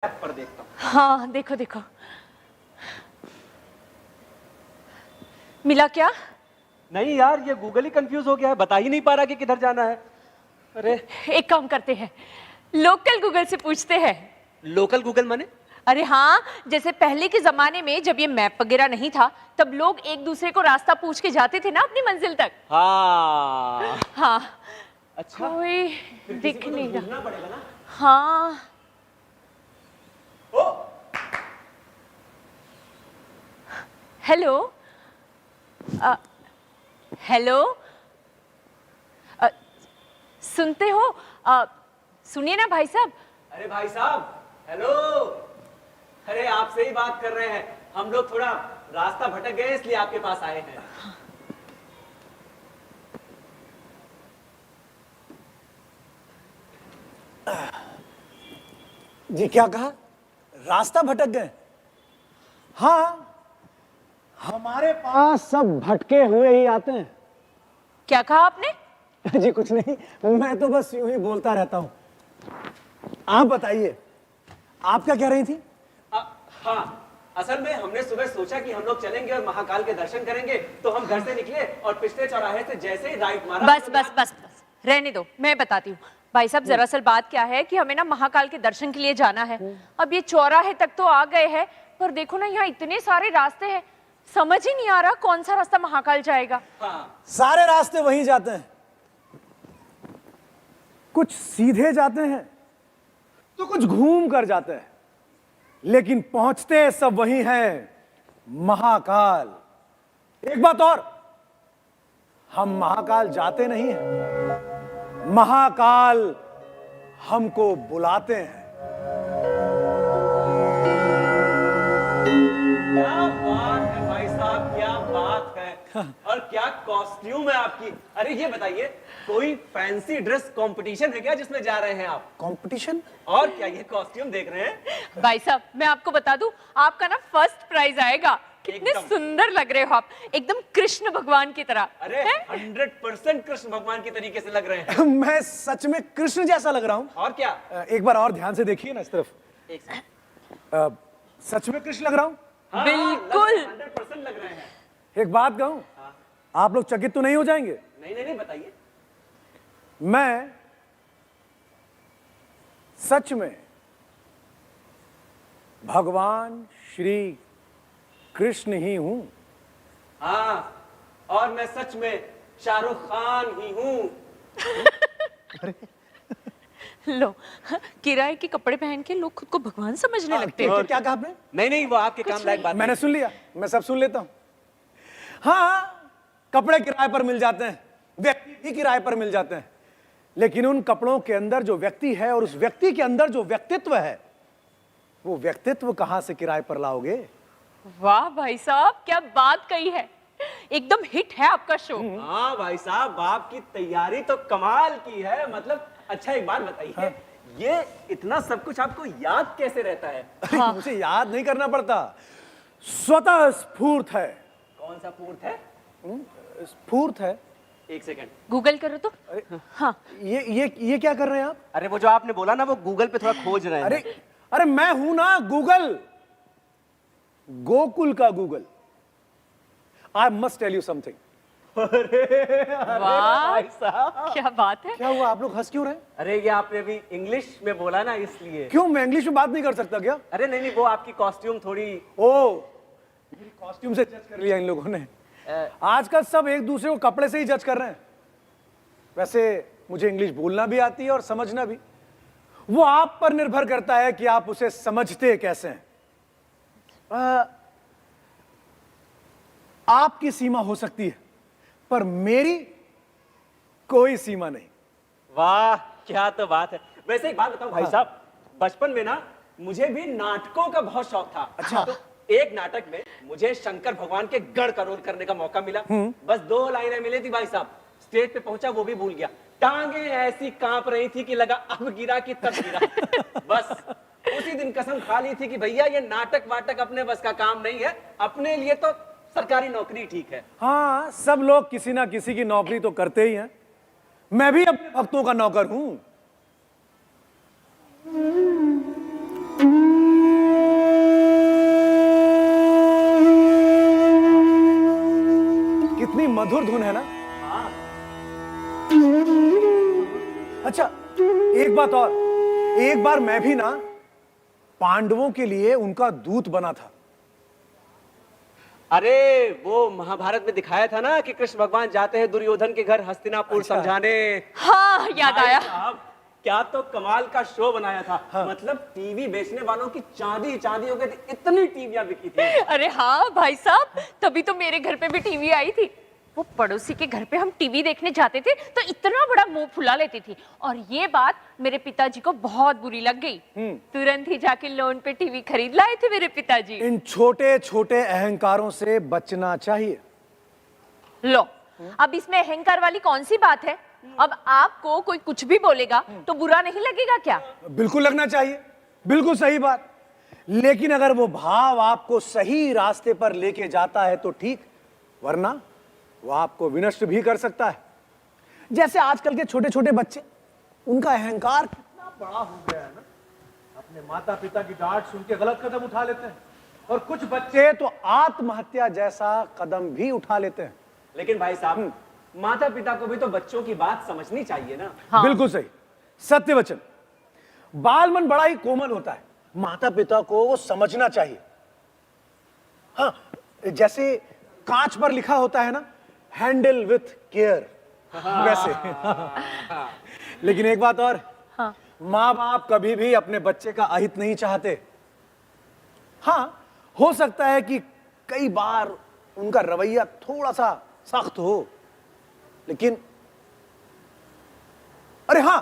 App पर देखता हूँ। हाँ देखो देखो, मिला क्या? नहीं यार, ये गूगल ही कंफ्यूज हो गया है, बता ही नहीं पा रहा कि किधर जाना है। अरे एक काम करते हैं, लोकल गूगल से पूछते हैं। लोकल गूगल माने? अरे हाँ, जैसे पहले के जमाने में जब ये मैप वगैरह नहीं था तब लोग एक दूसरे को रास्ता पूछ के जाते थे ना अपनी मंजिल तक। हाँ हाँ। अच्छा, कोई फिर किसी दिख को तो नहीं रहा। ढूंढना पड़ेगा ना। हाँ ओ हेलो, हेलो, सुनते हो? सुनिए ना भाई साहब। अरे भाई साहब, हेलो। अरे आपसे ही बात कर रहे हैं, हम लोग थोड़ा रास्ता भटक गए इसलिए आपके पास आए हैं। जी क्या कहा? रास्ता भटक गए? हाँ, हमारे पास सब भटके हुए ही आते हैं। क्या कहा आपने? जी कुछ नहीं, मैं तो बस यूं ही बोलता रहता हूं। आप बताइए, आप क्या कह रही थी? हाँ, असल में हमने सुबह सोचा कि हम लोग चलेंगे और महाकाल के दर्शन करेंगे, तो हम घर से निकले और पिछले चौराहे से जैसे ही राइट मारा। बस बस बस बस, रहने दो, मैं बताती हूँ। भाई साहब दरअसल बात क्या है कि हमें ना महाकाल के दर्शन के लिए जाना है। अब ये चौराहे तक तो आ गए हैं, पर देखो ना यहाँ इतने सारे रास्ते हैं, समझ ही नहीं आ रहा कौन सा रास्ता महाकाल जाएगा। हाँ। सारे रास्ते वहीं जाते हैं, कुछ सीधे जाते हैं तो कुछ घूम कर जाते हैं, लेकिन पहुंचते सब वही हैं, महाकाल। एक बात और, हम महाकाल जाते नहीं हैं, महाकाल हमको बुलाते हैं। क्या बात है भाई साहब, क्या बात है। और क्या कॉस्ट्यूम है आपकी। अरे ये बताइए, कोई फैंसी ड्रेस कंपटीशन है क्या जिसमें जा रहे हैं आप? कंपटीशन? और क्या ये कॉस्ट्यूम देख रहे हैं? भाई साहब मैं आपको बता दूं, आपका ना फर्स्ट प्राइज आएगा। कितने एकदम। सुंदर लग रहे हो आप, एकदम कृष्ण भगवान की तरह। अरे हैं? 100% कृष्ण भगवान की तरीके से लग रहे हैं। मैं सच में कृष्ण जैसा लग रहा हूं। और क्या? एक बार और ध्यान से देखिए ना इस तरफ। एक सेकंड। सच में कृष्ण लग रहा हूं? हाँ, बिल्कुल। 100% लग रहे हैं। एक बात कहूं, आप लोग चकित तो नहीं हो जाएंगे? नहीं नहीं नहीं, बताइए। मैं सच में भगवान श्री कृष्ण ही हूं। हाँ, और मैं सच में शाहरुख खान ही हूँ। लो, किराए के कपड़े पहन के लोग खुद को भगवान समझने लगते हैं। क्या कहा आपने? नहीं नहीं, वो आपके काम लायक बात मैंने सुन लिया, मैं सब सुन लेता हूं। हाँ, कपड़े किराए पर मिल जाते हैं, व्यक्ति भी किराए पर मिल जाते हैं, लेकिन उन कपड़ों के अंदर जो व्यक्ति है और उस व्यक्ति के अंदर जो व्यक्तित्व है, वो व्यक्तित्व कहां से किराए पर लाओगे? वाह भाई साहब, क्या बात कही है, एकदम हिट है आपका शो। हाँ भाई साहब, आपकी तैयारी तो कमाल की है। मतलब अच्छा, एक बात बताइए। हाँ। ये इतना सब कुछ आपको याद कैसे रहता है? अरे, मुझे याद नहीं करना पड़ता, स्वतः स्फूर्त है। कौन सा पूर्त है? स्फूर्त है। एक सेकंड। गूगल करो तो। हाँ, ये क्या कर रहे हैं आप? अरे वो जो आपने बोला ना, वो गूगल पे थोड़ा खोज रहे हैं। अरे अरे, मैं हूं ना गूगल, गोकुल का Google. I must tell you something. वाह भाई साहब, क्या बात है। क्या हुआ, आप लोग हंस क्यों रहे हैं? अरे ये आपने अभी इंग्लिश में बोला ना, इसलिए। क्यों, मैं इंग्लिश में बात नहीं कर सकता क्या? अरे नहीं नहीं, वो आपकी कॉस्ट्यूम थोड़ी। ओ, मेरी कॉस्ट्यूम से जज कर लिया इन लोगों ने। आजकल सब एक दूसरे को कपड़े से ही जज कर रहे हैं। वैसे मुझे इंग्लिश बोलना भी आती है और समझना भी। वो आप पर निर्भर करता है कि आप उसे समझते कैसे हैं। आपकी सीमा हो सकती है, पर मेरी कोई सीमा नहीं। वाह, क्या तो बात है। वैसे एक बात बताऊं भाई साहब, बचपन में ना मुझे भी नाटकों का बहुत शौक था। अच्छा। तो एक नाटक में मुझे शंकर भगवान के गढ़ का रोल करने का मौका मिला। बस 2 लाइनें मिली थी भाई साहब, स्टेज पे पहुंचा, वो भी भूल गया। टांगे ऐसी कांप रही थी कि लगा अब गिरा कि तब गिरा। बस उसी दिन कसम खा ली थी कि भैया ये नाटक वाटक अपने बस का काम नहीं है, अपने लिए तो सरकारी नौकरी ठीक है। हाँ, सब लोग किसी ना किसी की नौकरी तो करते ही हैं। मैं भी अपने भक्तों का नौकर हूं। मधुर धुन है ना? हाँ। अच्छा, एक बात और, एक बार मैं भी ना पांडवों के लिए उनका दूत बना था। अरे वो महाभारत में दिखाया था ना कि कृष्ण भगवान जाते हैं दुर्योधन के घर हस्तिनापुर अच्छा। समझाने। हाँ, याद भाई आया। साहब, क्या तो कमाल का शो बनाया था। हाँ। मतलब टीवी बेचने वालों की चांदी चांदी हो गई थी, इतनी टीवियां बिकी थी। अरे हाँ भाई साहब, तभी तो मेरे घर पे भी टीवी आई थी। वो पड़ोसी के घर पे हम टीवी देखने जाते थे तो इतना बड़ा मुंह फुला लेती थी, और ये बात मेरे पिताजी को बहुत बुरी लग गई। तुरंत ही जाके लोन पे टीवी खरीद लाए थे मेरे पिताजी। इन छोटे छोटे अहंकारों से बचना चाहिए। लो, अब इसमें अहंकार वाली कौन सी बात है? अब आपको कोई कुछ भी बोलेगा तो बुरा नहीं लगेगा क्या? बिल्कुल लगना चाहिए, बिल्कुल सही बात। लेकिन अगर वो भाव आपको सही रास्ते पर लेके जाता है तो ठीक, वरना वो आपको विनष्ट भी कर सकता है। जैसे आजकल के छोटे छोटे बच्चे, उनका अहंकार कितना बड़ा हो गया है ना, अपने माता पिता की डांट सुन के गलत कदम उठा लेते हैं, और कुछ बच्चे तो आत्महत्या जैसा कदम भी उठा लेते हैं। लेकिन भाई साहब, माता पिता को भी तो बच्चों की बात समझनी चाहिए ना। हाँ। बिल्कुल सही, सत्य वचन। बाल मन बड़ा ही कोमल होता है, माता पिता को वो समझना चाहिए। हाँ, जैसे कांच पर लिखा होता है ना, हैंडल विथ केयर, वैसे। लेकिन एक बात और, हाँ। माँ बाप कभी भी अपने बच्चे का अहित नहीं चाहते। हाँ, हो सकता है कि कई बार उनका रवैया थोड़ा सा सख्त हो, लेकिन अरे हाँ,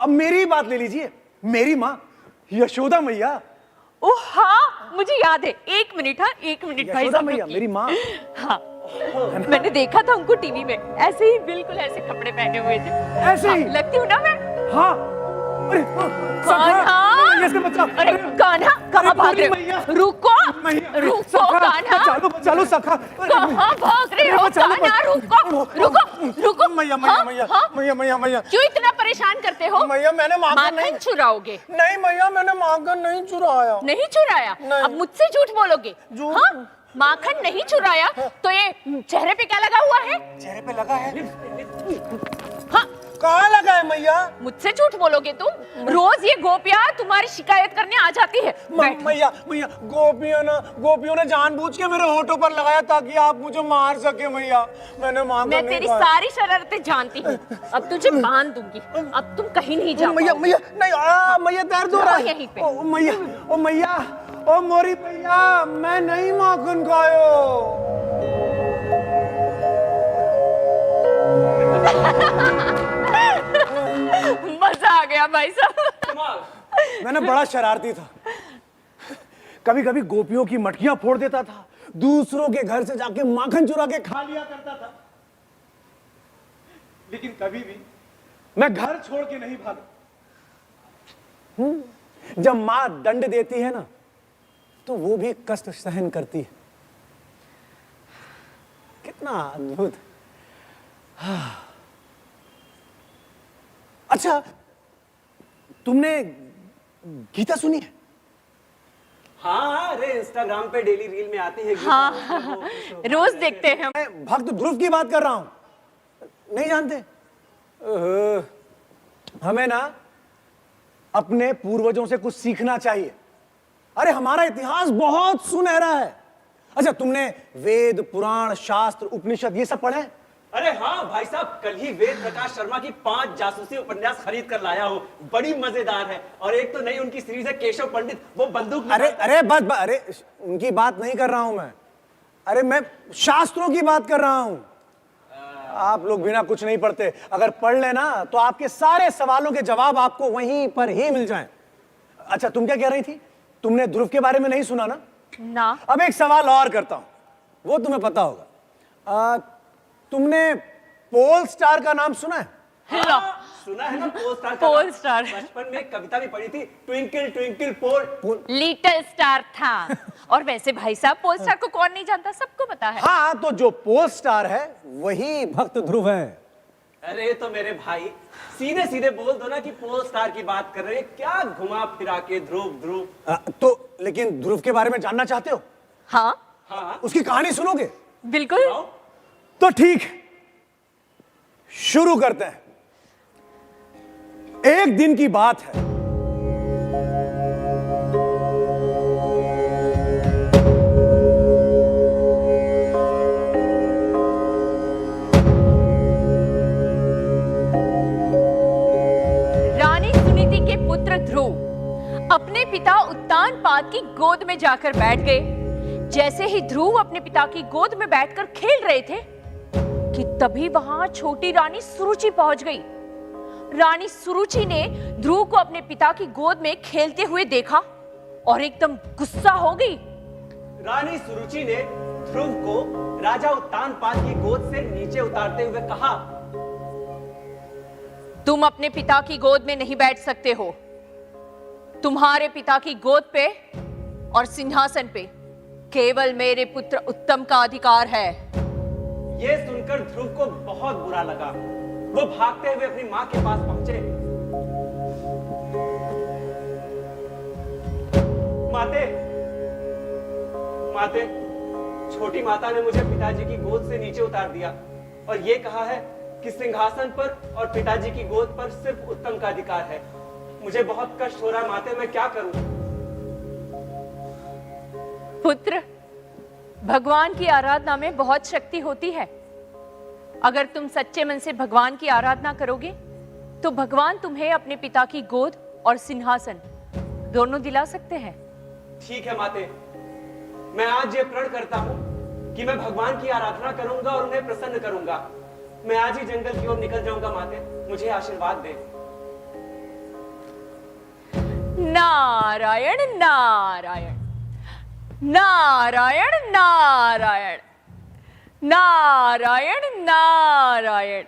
अब मेरी बात ले लीजिए। मेरी माँ यशोदा मैया, ओह हाँ, मुझे याद है। एक मिनट, हाँ एक मिनट भाई यशोदा साहब, मैया रुकिए। मेरी माँ। हाँ, मैंने देखा था उनको टीवी में, ऐसे ही बिल्कुल ऐसे कपड़े पहने हुए थे। ऐसे ही? हाँ, लगती हूँ ना मैं? हाँ, अरे कान्हा, मैया से बचाओ। अरे कान्हा, कहाँ भाग रहे मैया। हो? रुको, मैया, अरे रुको सखा, कान्हा, बचा लो सखा। कहाँ भाग रहे हो बचा लो, कान्हा? रुको, रुको, रुको। मैया मैया हाँ, मैया हाँ? मैया मैया मैया क्यों इतना परेशान करते हो? मैया, मैंने माखन नहीं, माखन चुराओगे? नहीं मैया, मैंने माखन नहीं चुराया। नहीं चुराया? नहीं। अब मुझसे झूठ बोलोगे? झूठ? हाँ? माखन नहीं चुराया तो ये चेहरे पे क्या लगा हुआ है? चेहरे पे लगा है? हाँ, कहाँ लगा है मैया? मुझसे झूठ बोलोगे तुम? रोज ये गोपियां तुम्हारी शिकायत करने आ जाती है। बैठो। मैया मैया, गोपियों ने जानबूझ के मेरे होठों पर लगाया ताकि आप मुझे मार सके मैया। मैंने माखन मैं नहीं तेरी खाया। सारी शरारतें जानती हूँ, अब तुझे बांध दूंगी। अब तुम कहीं नहीं जा मैया पाओगे। मैया नहीं, मैया दर्द हो रहा है यहीं पे। ओ मैया, ओ मोरी मैया, मैं नहीं माखन खायो। मजा आ गया भाई साहब। कमाल। मैंने बड़ा शरारती था, कभी कभी गोपियों की मटकियां फोड़ देता था, दूसरों के घर से जाके माखन चुरा के खा लिया करता था। लेकिन कभी भी मैं घर छोड़ के नहीं भागा। जब मां दंड देती है ना, तो वो भी कष्ट सहन करती है। कितना अद्भुत। अच्छा, तुमने गीता सुनी है? हाँ, अरे इंस्टाग्राम पे डेली रील में आती है गीता। हाँ, रोज देखते हैं हम। मैं भक्त ध्रुव की बात कर रहा हूं, नहीं जानते? हमें ना अपने पूर्वजों से कुछ सीखना चाहिए। अरे हमारा इतिहास बहुत सुनहरा है। अच्छा, तुमने वेद, पुराण, शास्त्र, उपनिषद ये सब पढ़े? अरे हाँ भाई साहब, कल ही वेद प्रकाश शर्मा की 5 जासूसी उपन्यास खरीद कर लाया हूँ, बड़ी मजेदार है। और एक तो नई उनकी सीरीज है केशव पंडित, वो बंदूक। अरे बस, अरे उनकी बात नहीं कर रहा हूं मैं। अरे मैं शास्त्रों की बात कर रहा हूं। आप लोग बिना कुछ नहीं पढ़ते, अगर पढ़ लेना तो आपके सारे सवालों के जवाब आपको वहीं पर ही मिल जाएं। अच्छा, तुम क्या कह रही थी? तुमने ध्रुव के बारे में नहीं सुना ना? ना। अब एक सवाल और करता हूं, वो तुम्हें पता होगा। तुमने पोल स्टार का नाम सुना है? हाँ, सुना है ना पोल स्टार का पोल नाम? स्टार। बचपन में एक कविता भी पढ़ी थी, ट्विंकल ट्विंकल पोल। लिटिल स्टार था। और वैसे भाई साहब, पोल स्टार को कौन नहीं जानता, सबको पता है। हाँ, तो जो पोल स्टार है वही भक्त ध्रुव है। अरे तो मेरे भाई, सीधे सीधे बोल दो ना कि पोल स्टार की बात कर रहे हैं, क्या घुमा फिरा के ध्रुव। तो लेकिन ध्रुव के बारे में जानना चाहते हो? हाँ, हाँ उसकी कहानी सुनोगे? बिल्कुल। तो ठीक, शुरू करते हैं। एक दिन की बात है, रानी सुनीति के पुत्र ध्रुव अपने पिता उत्तानपाद की गोद में जाकर बैठ गए। जैसे ही ध्रुव अपने पिता की गोद में बैठकर खेल रहे थे कि तभी वहां छोटी रानी सुरुचि पहुंच गई। रानी सुरुचि ने ध्रुव को अपने पिता की गोद में खेलते हुए देखा और एकदम गुस्सा हो गई। रानी सुरुचि ने ध्रुव को राजा उत्तानपाद की गोद से नीचे उतारते हुए कहा, तुम अपने पिता की गोद में नहीं बैठ सकते हो। तुम्हारे पिता की गोद पे और सिंहासन पे केवल मेरे पुत्र उत्तम का अधिकार है। यह सुनकर ध्रुव को बहुत बुरा लगा। वो भागते हुए अपनी मां के पास पहुंचे। माते, माते, छोटी माता ने मुझे पिताजी की गोद से नीचे उतार दिया और ये कहा है कि सिंहासन पर और पिताजी की गोद पर सिर्फ उत्तम का अधिकार है। मुझे बहुत कष्ट हो रहा है माते, मैं क्या करूं? पुत्र, भगवान की आराधना में बहुत शक्ति होती है। अगर तुम सच्चे मन से भगवान की आराधना करोगे तो भगवान तुम्हें अपने पिता की गोद और सिंहासन दोनों दिला सकते हैं। ठीक है माते, मैं आज ये प्रण करता हूं कि मैं भगवान की आराधना करूंगा और उन्हें प्रसन्न करूंगा। मैं आज ही जंगल की ओर निकल जाऊंगा माते, मुझे आशीर्वाद दे। नारायण नारायण नारायण नारायण नारायण नारायण।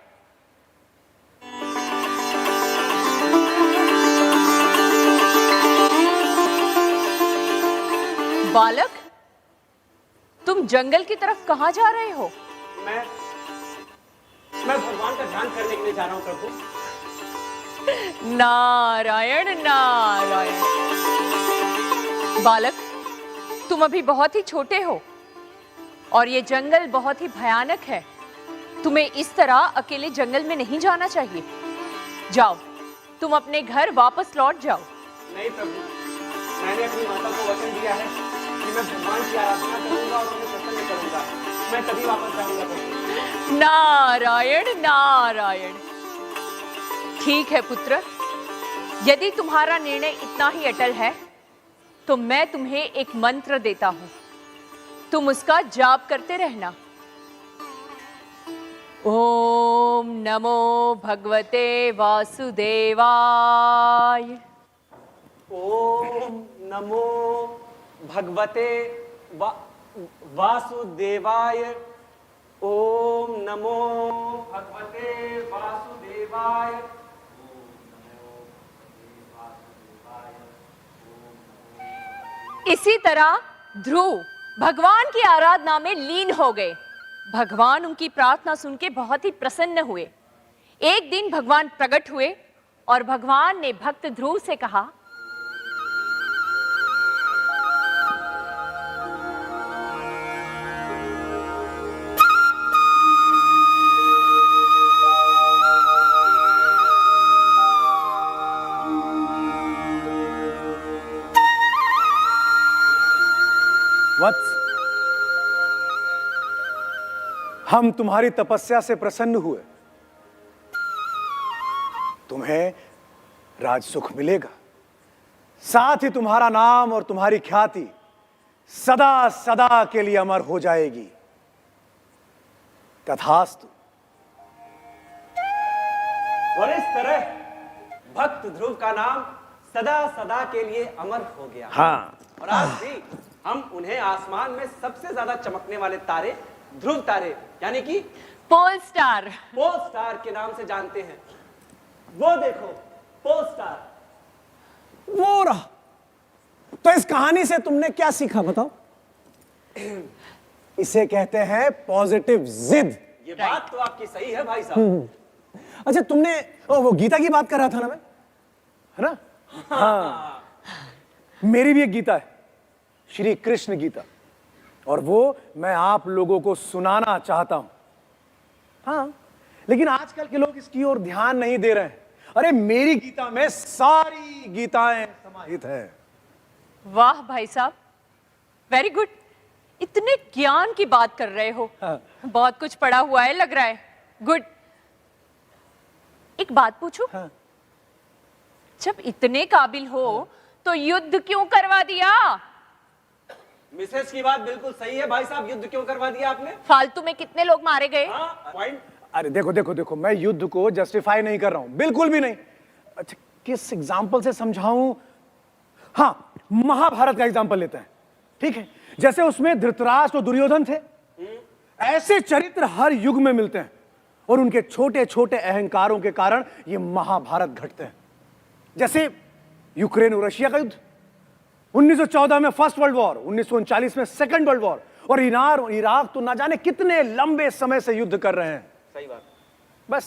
बालक, तुम जंगल की तरफ कहां जा रहे हो? मैं भगवान का ध्यान करने के लिए जा रहा हूं प्रभु। नारायण नारायण। बालक, तुम अभी बहुत ही छोटे हो और ये जंगल बहुत ही भयानक है। तुम्हें इस तरह अकेले जंगल में नहीं जाना चाहिए। जाओ, तुम अपने घर वापस लौट जाओ। नहीं प्रभु, मैंने अपनी माता को वचन दिया है कि मैं भगवान की आराधना करूंगा और उन्हें प्रसन्न करूंगा। मैं तभी वापस जाऊंगा प्रभु। नारायण नारायण। ठीक है पुत्र, यदि तुम्हारा निर्णय इतना ही अटल है तो मैं तुम्हें एक मंत्र देता हूं। तुम उसका जाप करते रहना। ओम नमो भगवते वासुदेवाय। ओम नमो भगवते वासुदेवाय। ओम नमो भगवते वासुदेवाय। इसी तरह ध्रुव भगवान की आराधना में लीन हो गए। भगवान उनकी प्रार्थना सुन के बहुत ही प्रसन्न हुए। एक दिन भगवान प्रकट हुए और भगवान ने भक्त ध्रुव से कहा, वत्स, हम तुम्हारी तपस्या से प्रसन्न हुए। तुम्हें राजसुख मिलेगा, साथ ही तुम्हारा नाम और तुम्हारी ख्याति सदा सदा के लिए अमर हो जाएगी। तथास्तु। और इस तरह भक्त ध्रुव का नाम सदा सदा के लिए अमर हो गया। हाँ, और आज भी हम उन्हें आसमान में सबसे ज्यादा चमकने वाले तारे ध्रुव तारे यानी कि पोल स्टार के नाम से जानते हैं। वो देखो, पोल स्टार। वो रहा। तो इस कहानी से तुमने क्या सीखा बताओ? इसे कहते हैं पॉजिटिव जिद। ये बात तो आपकी सही है भाई साहब। अच्छा, तुमने वो गीता की बात कर रहा था ना मैं, है ना? हाँ, मेरी भी एक गीता है, श्री कृष्ण गीता, और वो मैं आप लोगों को सुनाना चाहता हूं। हाँ, लेकिन आजकल के लोग इसकी ओर ध्यान नहीं दे रहे हैं। अरे मेरी गीता में सारी गीताएं समाहित है। वाह भाई साहब, वेरी गुड। इतने ज्ञान की बात कर रहे हो। हाँ। बहुत कुछ पढ़ा हुआ है लग रहा है। गुड। एक बात पूछूं? हाँ। जब इतने काबिल हो तो युद्ध क्यों करवा दिया? मिसेस की बात बिल्कुल सही है भाई साहब, युद्ध क्यों करवा दिया आपने? फालतू में कितने लोग मारे गए? हाँ, पॉइंट। अरे देखो देखो देखो, मैं युद्ध को जस्टिफाई नहीं कर रहा हूं, बिल्कुल भी नहीं। अच्छा, किस एग्जाम्पल से समझाऊं? हाँ, महाभारत का एग्जाम्पल लेते हैं, ठीक है? जैसे उसमें धृतराष्ट्र और दुर्योधन थे, ऐसे चरित्र हर युग में मिलते हैं और उनके छोटे छोटे अहंकारों के कारण ये महाभारत घटते हैं। जैसे यूक्रेन और रशिया का युद्ध, 1914 में फर्स्ट वर्ल्ड वॉर, 1939 में सेकंड वर्ल्ड वॉर, और ईरान और इराक तो ना जाने कितने लंबे समय से युद्ध कर रहे हैं। सही बात। बस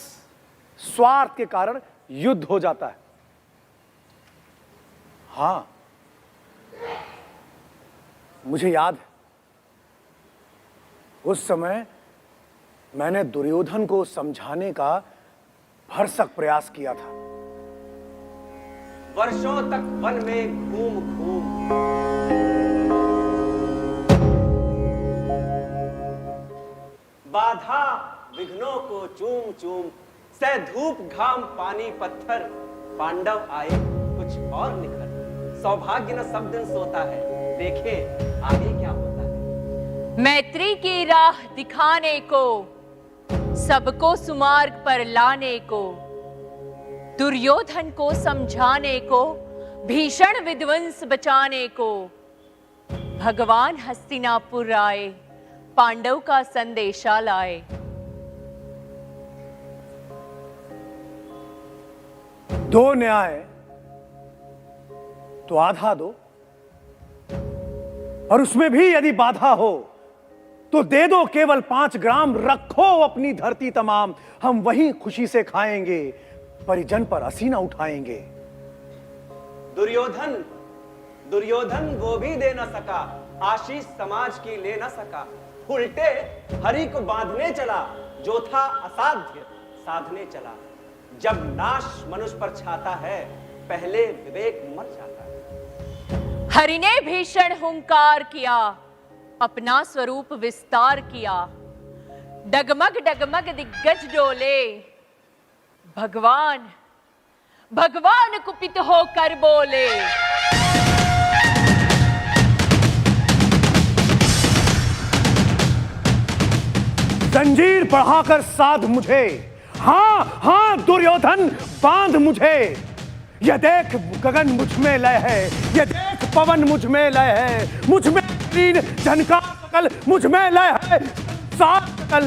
स्वार्थ के कारण युद्ध हो जाता है। हां, मुझे याद है उस समय मैंने दुर्योधन को समझाने का भरसक प्रयास किया था। वर्षों तक वन में घूम घूम बाधा विघ्नों को चूम चूम, सह धूप घाम पानी पत्थर, पांडव आए कुछ और निखर। सौभाग्य न सब दिन सोता है, देखे आगे क्या होता है। मैत्री की राह दिखाने को, सबको सुमार्ग पर लाने को, दुर्योधन को समझाने को, भीषण विध्वंस बचाने को, भगवान हस्तिनापुर आए, पांडव का संदेशा लाए। दो न्याय तो आधा दो, और उसमें भी यदि बाधा हो तो दे दो केवल 5 ग्राम, रखो अपनी धरती तमाम, हम वहीं खुशी से खाएंगे, परिजन पर असीना उठाएंगे। दुर्योधन दुर्योधन वो भी दे न सका, आशीष समाज की ले न सका। उल्टे हरि को बांधने चला, जो था असाध्य साधने चला। जब नाश मनुष्य पर छाता है, पहले विवेक मर जाता है। हरि ने भीषण हुंकार किया, अपना स्वरूप विस्तार किया। डगमग डगमग दिग्गज डोले, भगवान भगवान कुपित होकर बोले। जंजीर बढ़ाकर साध मुझे, हां हां दुर्योधन बांध मुझे। ये देख गगन मुझ में लय है, ये देख पवन मुझ में लय है, मुझ में तीन झनकार सकल मुझ में लय है। सात सकल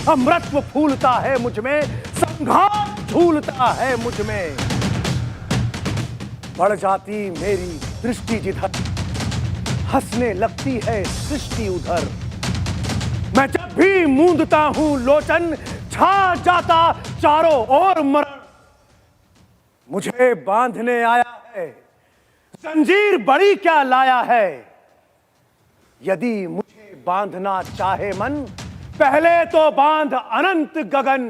अमृतत्व फूलता है मुझ में, संघार झूलता है मुझ में। बढ़ जाती मेरी दृष्टि जिधर, हंसने लगती है सृष्टि उधर। मैं जब भी मूंदता हूं लोचन, छा जाता चारों ओर मरण। मुझे बांधने आया है, जंजीर बड़ी क्या लाया है। यदि मुझे बांधना चाहे मन, पहले तो बांध अनंत गगन।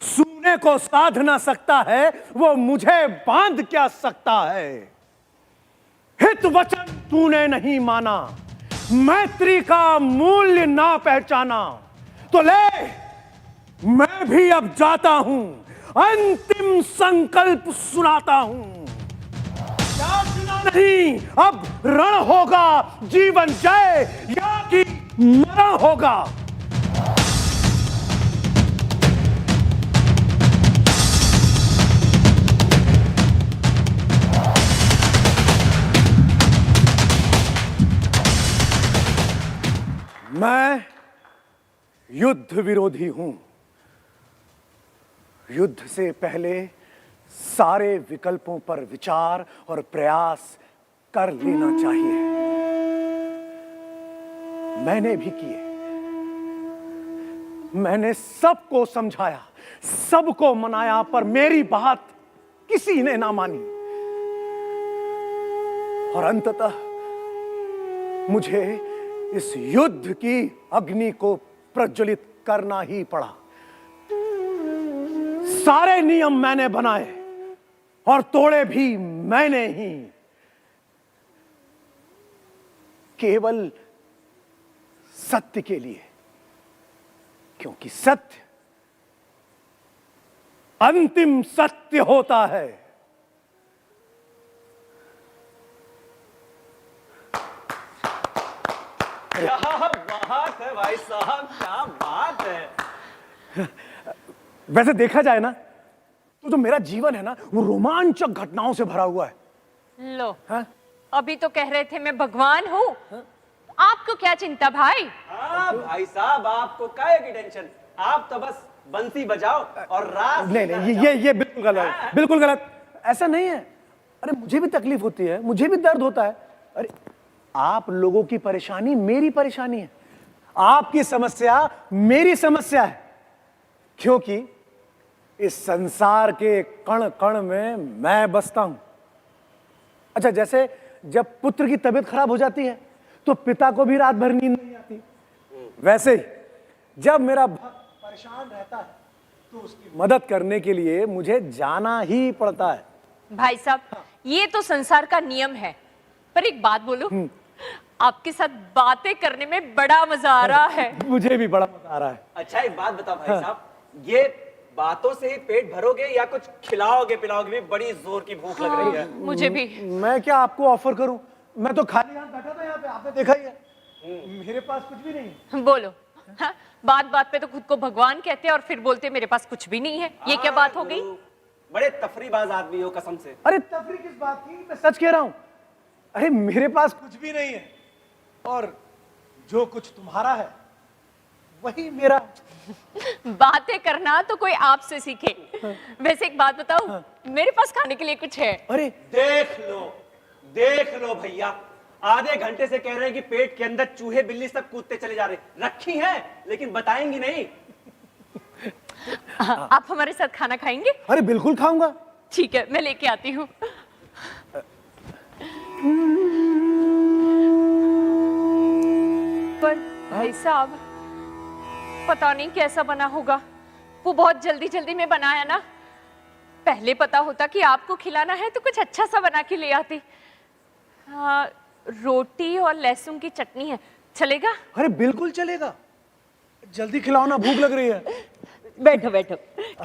सूने को साध ना सकता है, वो मुझे बांध क्या सकता है। हित वचन तूने नहीं माना, मैत्री का मूल्य ना पहचाना, तो ले मैं भी अब जाता हूं, अंतिम संकल्प सुनाता हूं। याचना नहीं, अब रण होगा, जीवन जय या कि मरण होगा। मैं युद्ध विरोधी हूं। युद्ध से पहले सारे विकल्पों पर विचार और प्रयास कर लेना चाहिए। मैंने भी किए, मैंने सबको समझाया, सबको मनाया, पर मेरी बात किसी ने ना मानी। और अंततः मुझे इस युद्ध की अग्नि को प्रज्वलित करना ही पड़ा। सारे नियम मैंने बनाए और तोड़े भी मैंने ही, केवल सत्य के लिए, क्योंकि सत्य अंतिम सत्य होता है। क्या बात है भाई साहब, क्या बात है। वैसे देखा जाए ना तो जो मेरा जीवन है ना वो रोमांचक घटनाओं से भरा हुआ है। लो, हाँ? अभी तो कह रहे थे मैं भगवान हूँ। आपको क्या चिंता भाई? हाँ भाई साहब, आपको काहे की टेंशन, आप तो बस बंसी बजाओ और रास। नहीं नहीं, ये बिल्कुल गलत है, बिल्कुल गलत। ऐसा नहीं है। अरे मुझे भी तकलीफ होती है, मुझे भी दर्द होता है। अरे आप लोगों की परेशानी मेरी परेशानी है, आपकी समस्या मेरी समस्या है, क्योंकि इस संसार के कण कण में मैं बसता हूं। अच्छा, जैसे जब पुत्र की तबीयत खराब हो जाती है तो पिता को भी रात भर नींद नहीं आती, वैसे ही जब मेरा भक्त परेशान रहता है तो उसकी मदद करने के लिए मुझे जाना ही पड़ता है। भाई साहब, ये तो संसार का नियम है, पर एक बात बोलूं, आपके साथ बातें करने में बड़ा मजा आ रहा है। मुझे भी बड़ा मजा आ रहा है। अच्छा एक बात बताओ भाई साहब, ये बातों से ही पेट भरोगे या कुछ खिलाओगे पिलाओगे भी? बड़ी जोर की भूख लग रही है। मुझे भी। मैं क्या आपको ऑफर करूं? मैं तो खाली हाथ बैठा था यहाँ पे, आपने देखा ही है। मेरे पास कुछ भी नहीं है। बोलो। हाँ, बात बात पे तो खुद को भगवान कहते हैं और फिर बोलते मेरे पास कुछ भी नहीं है। ये क्या बात हो गई? बड़े तफरीबाज आदमी हो कसम से। अरे तफरी किस बात की, मैं सच कह रहा हूं। अरे मेरे पास कुछ भी नहीं है और जो कुछ तुम्हारा है वही मेरा। बातें करना तो कोई आपसे सीखे। वैसे एक बात बताऊं, मेरे पास खाने के लिए कुछ है। अरे देख लो भैया, आधे घंटे से कह रहे हैं कि पेट के अंदर चूहे बिल्ली सब कूदते चले जा रहे, रखी हैं लेकिन बताएंगी नहीं। आप हमारे साथ खाना खाएंगे? अरे बिल्कुल खाऊंगा। ठीक है, मैं लेके आती हूँ। पर भाई साहब, पता नहीं कैसा बना होगा। वो बहुत जल्दी जल्दी में बनाया ना। पहले पता होता कि आपको खिलाना है तो कुछ अच्छा सा बना के ले आती। रोटी और लहसुन की चटनी है, चलेगा? अरे बिल्कुल चलेगा, जल्दी खिलाओ ना, भूख लग रही है। बैठो बैठो,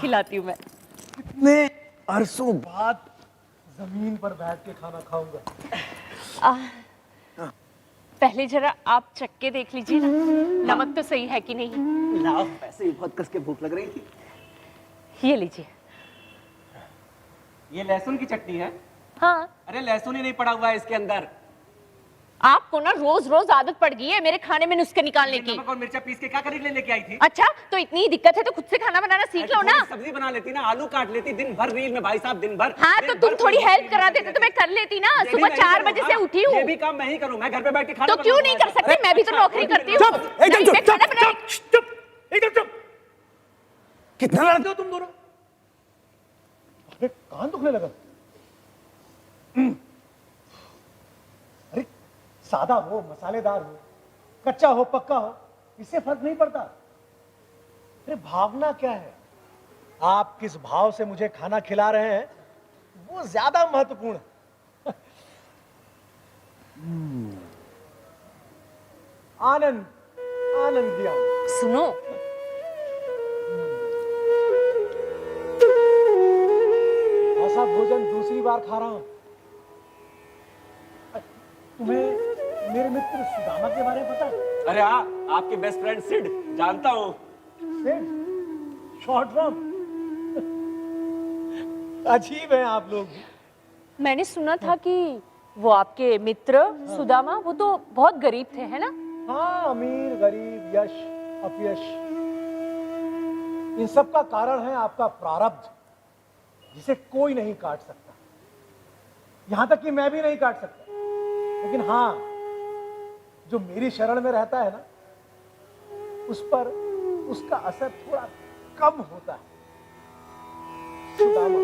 खिलाती हूँ मैं। कितने अरसों बाद जमीन पर बैठ के खाना खाऊंगा। पहले जरा आप चख के देख लीजिए ना, नमक तो सही है कि नहीं। लाओ, वैसे ही बहुत कस के भूख लग रही थी। ये लीजिए। ये लहसुन की चटनी है? हाँ। अरे लहसुन ही नहीं पड़ा हुआ है इसके अंदर। आपको ना रोज रोज आदत पड़ गई है मेरे खाने में नुस्खे निकालने की। नमक और मिर्चा पीस के क्या खरीद लेके आई थी? अच्छा, तो इतनी ही दिक्कत है तो खुद से खाना बनाना सीख लो ना। सब्जी बना लेती ना, आलू काट लेती, दिन भर रील में भाई साहब, दिन भर। हाँ, तो तुम थोड़ी हेल्प करा देते तो मैं कर लेती ना। सुबह 4 बजे से उठी हूँ। ये भी काम मैं ही करूँ, मैं घर पे बैठ के खाना तो क्यों नहीं कर सकते? मैं भी तो नौकरी करती हूँ। एकदम चुप। कितना लड़ते हो तुम दोनों? अरे कान दुखने लगा। अरे सादा हो, मसालेदार हो, कच्चा हो, पक्का हो, इससे फर्क नहीं पड़ता। अरे भावना क्या है, आप किस भाव से मुझे खाना खिला रहे हैं वो ज्यादा महत्वपूर्ण है। आनंद आनंद दिया। सुनो, ऐसा भोजन दूसरी बार खा रहा हूं। तुम्हें मेरे मित्र सुदामा के बारे में पता है? अरे हाँ, आपके बेस्ट फ्रेंड सिड, जानता हूँ। सिड? Short form? अजीब है आप लोग। मैंने सुना था कि वो आपके मित्र सुदामा, वो तो बहुत गरीब थे, है ना? हाँ, अमीर गरीब, यश अपयश, इन सब का कारण है आपका प्रारब्ध, जिसे कोई नहीं काट सकता, यहां तक कि मैं भी नहीं काट सकता। लेकिन हाँ, जो मेरी शरण में रहता है ना, उस पर उसका असर थोड़ा कम होता है। सुदामा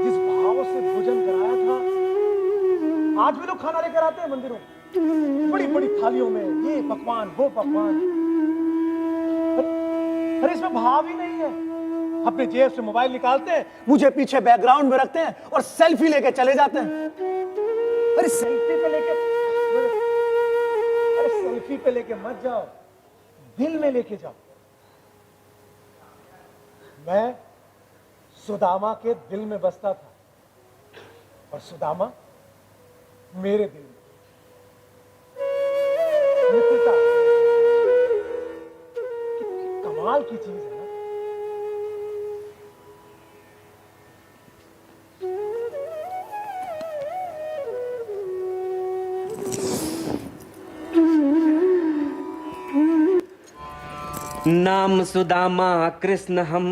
जिस भाव से भोजन कराया था, आज भी लोग खाना लेकर आते हैं मंदिरों में, बड़ी बड़ी थालियों में, ये पकवान वो पकवान, अरे इसमें भाव ही नहीं है। अपने जेब से मोबाइल निकालते हैं, मुझे पीछे बैकग्राउंड में रखते हैं और सेल्फी लेके चले जाते हैं। अरे सेल्फी पे लेके मत जाओ, दिल में लेके जाओ। मैं सुदामा के दिल में बसता था और सुदामा मेरे दिल में। मित्रता कमाल की चीज है ना। नाम सुदामा कृष्ण हम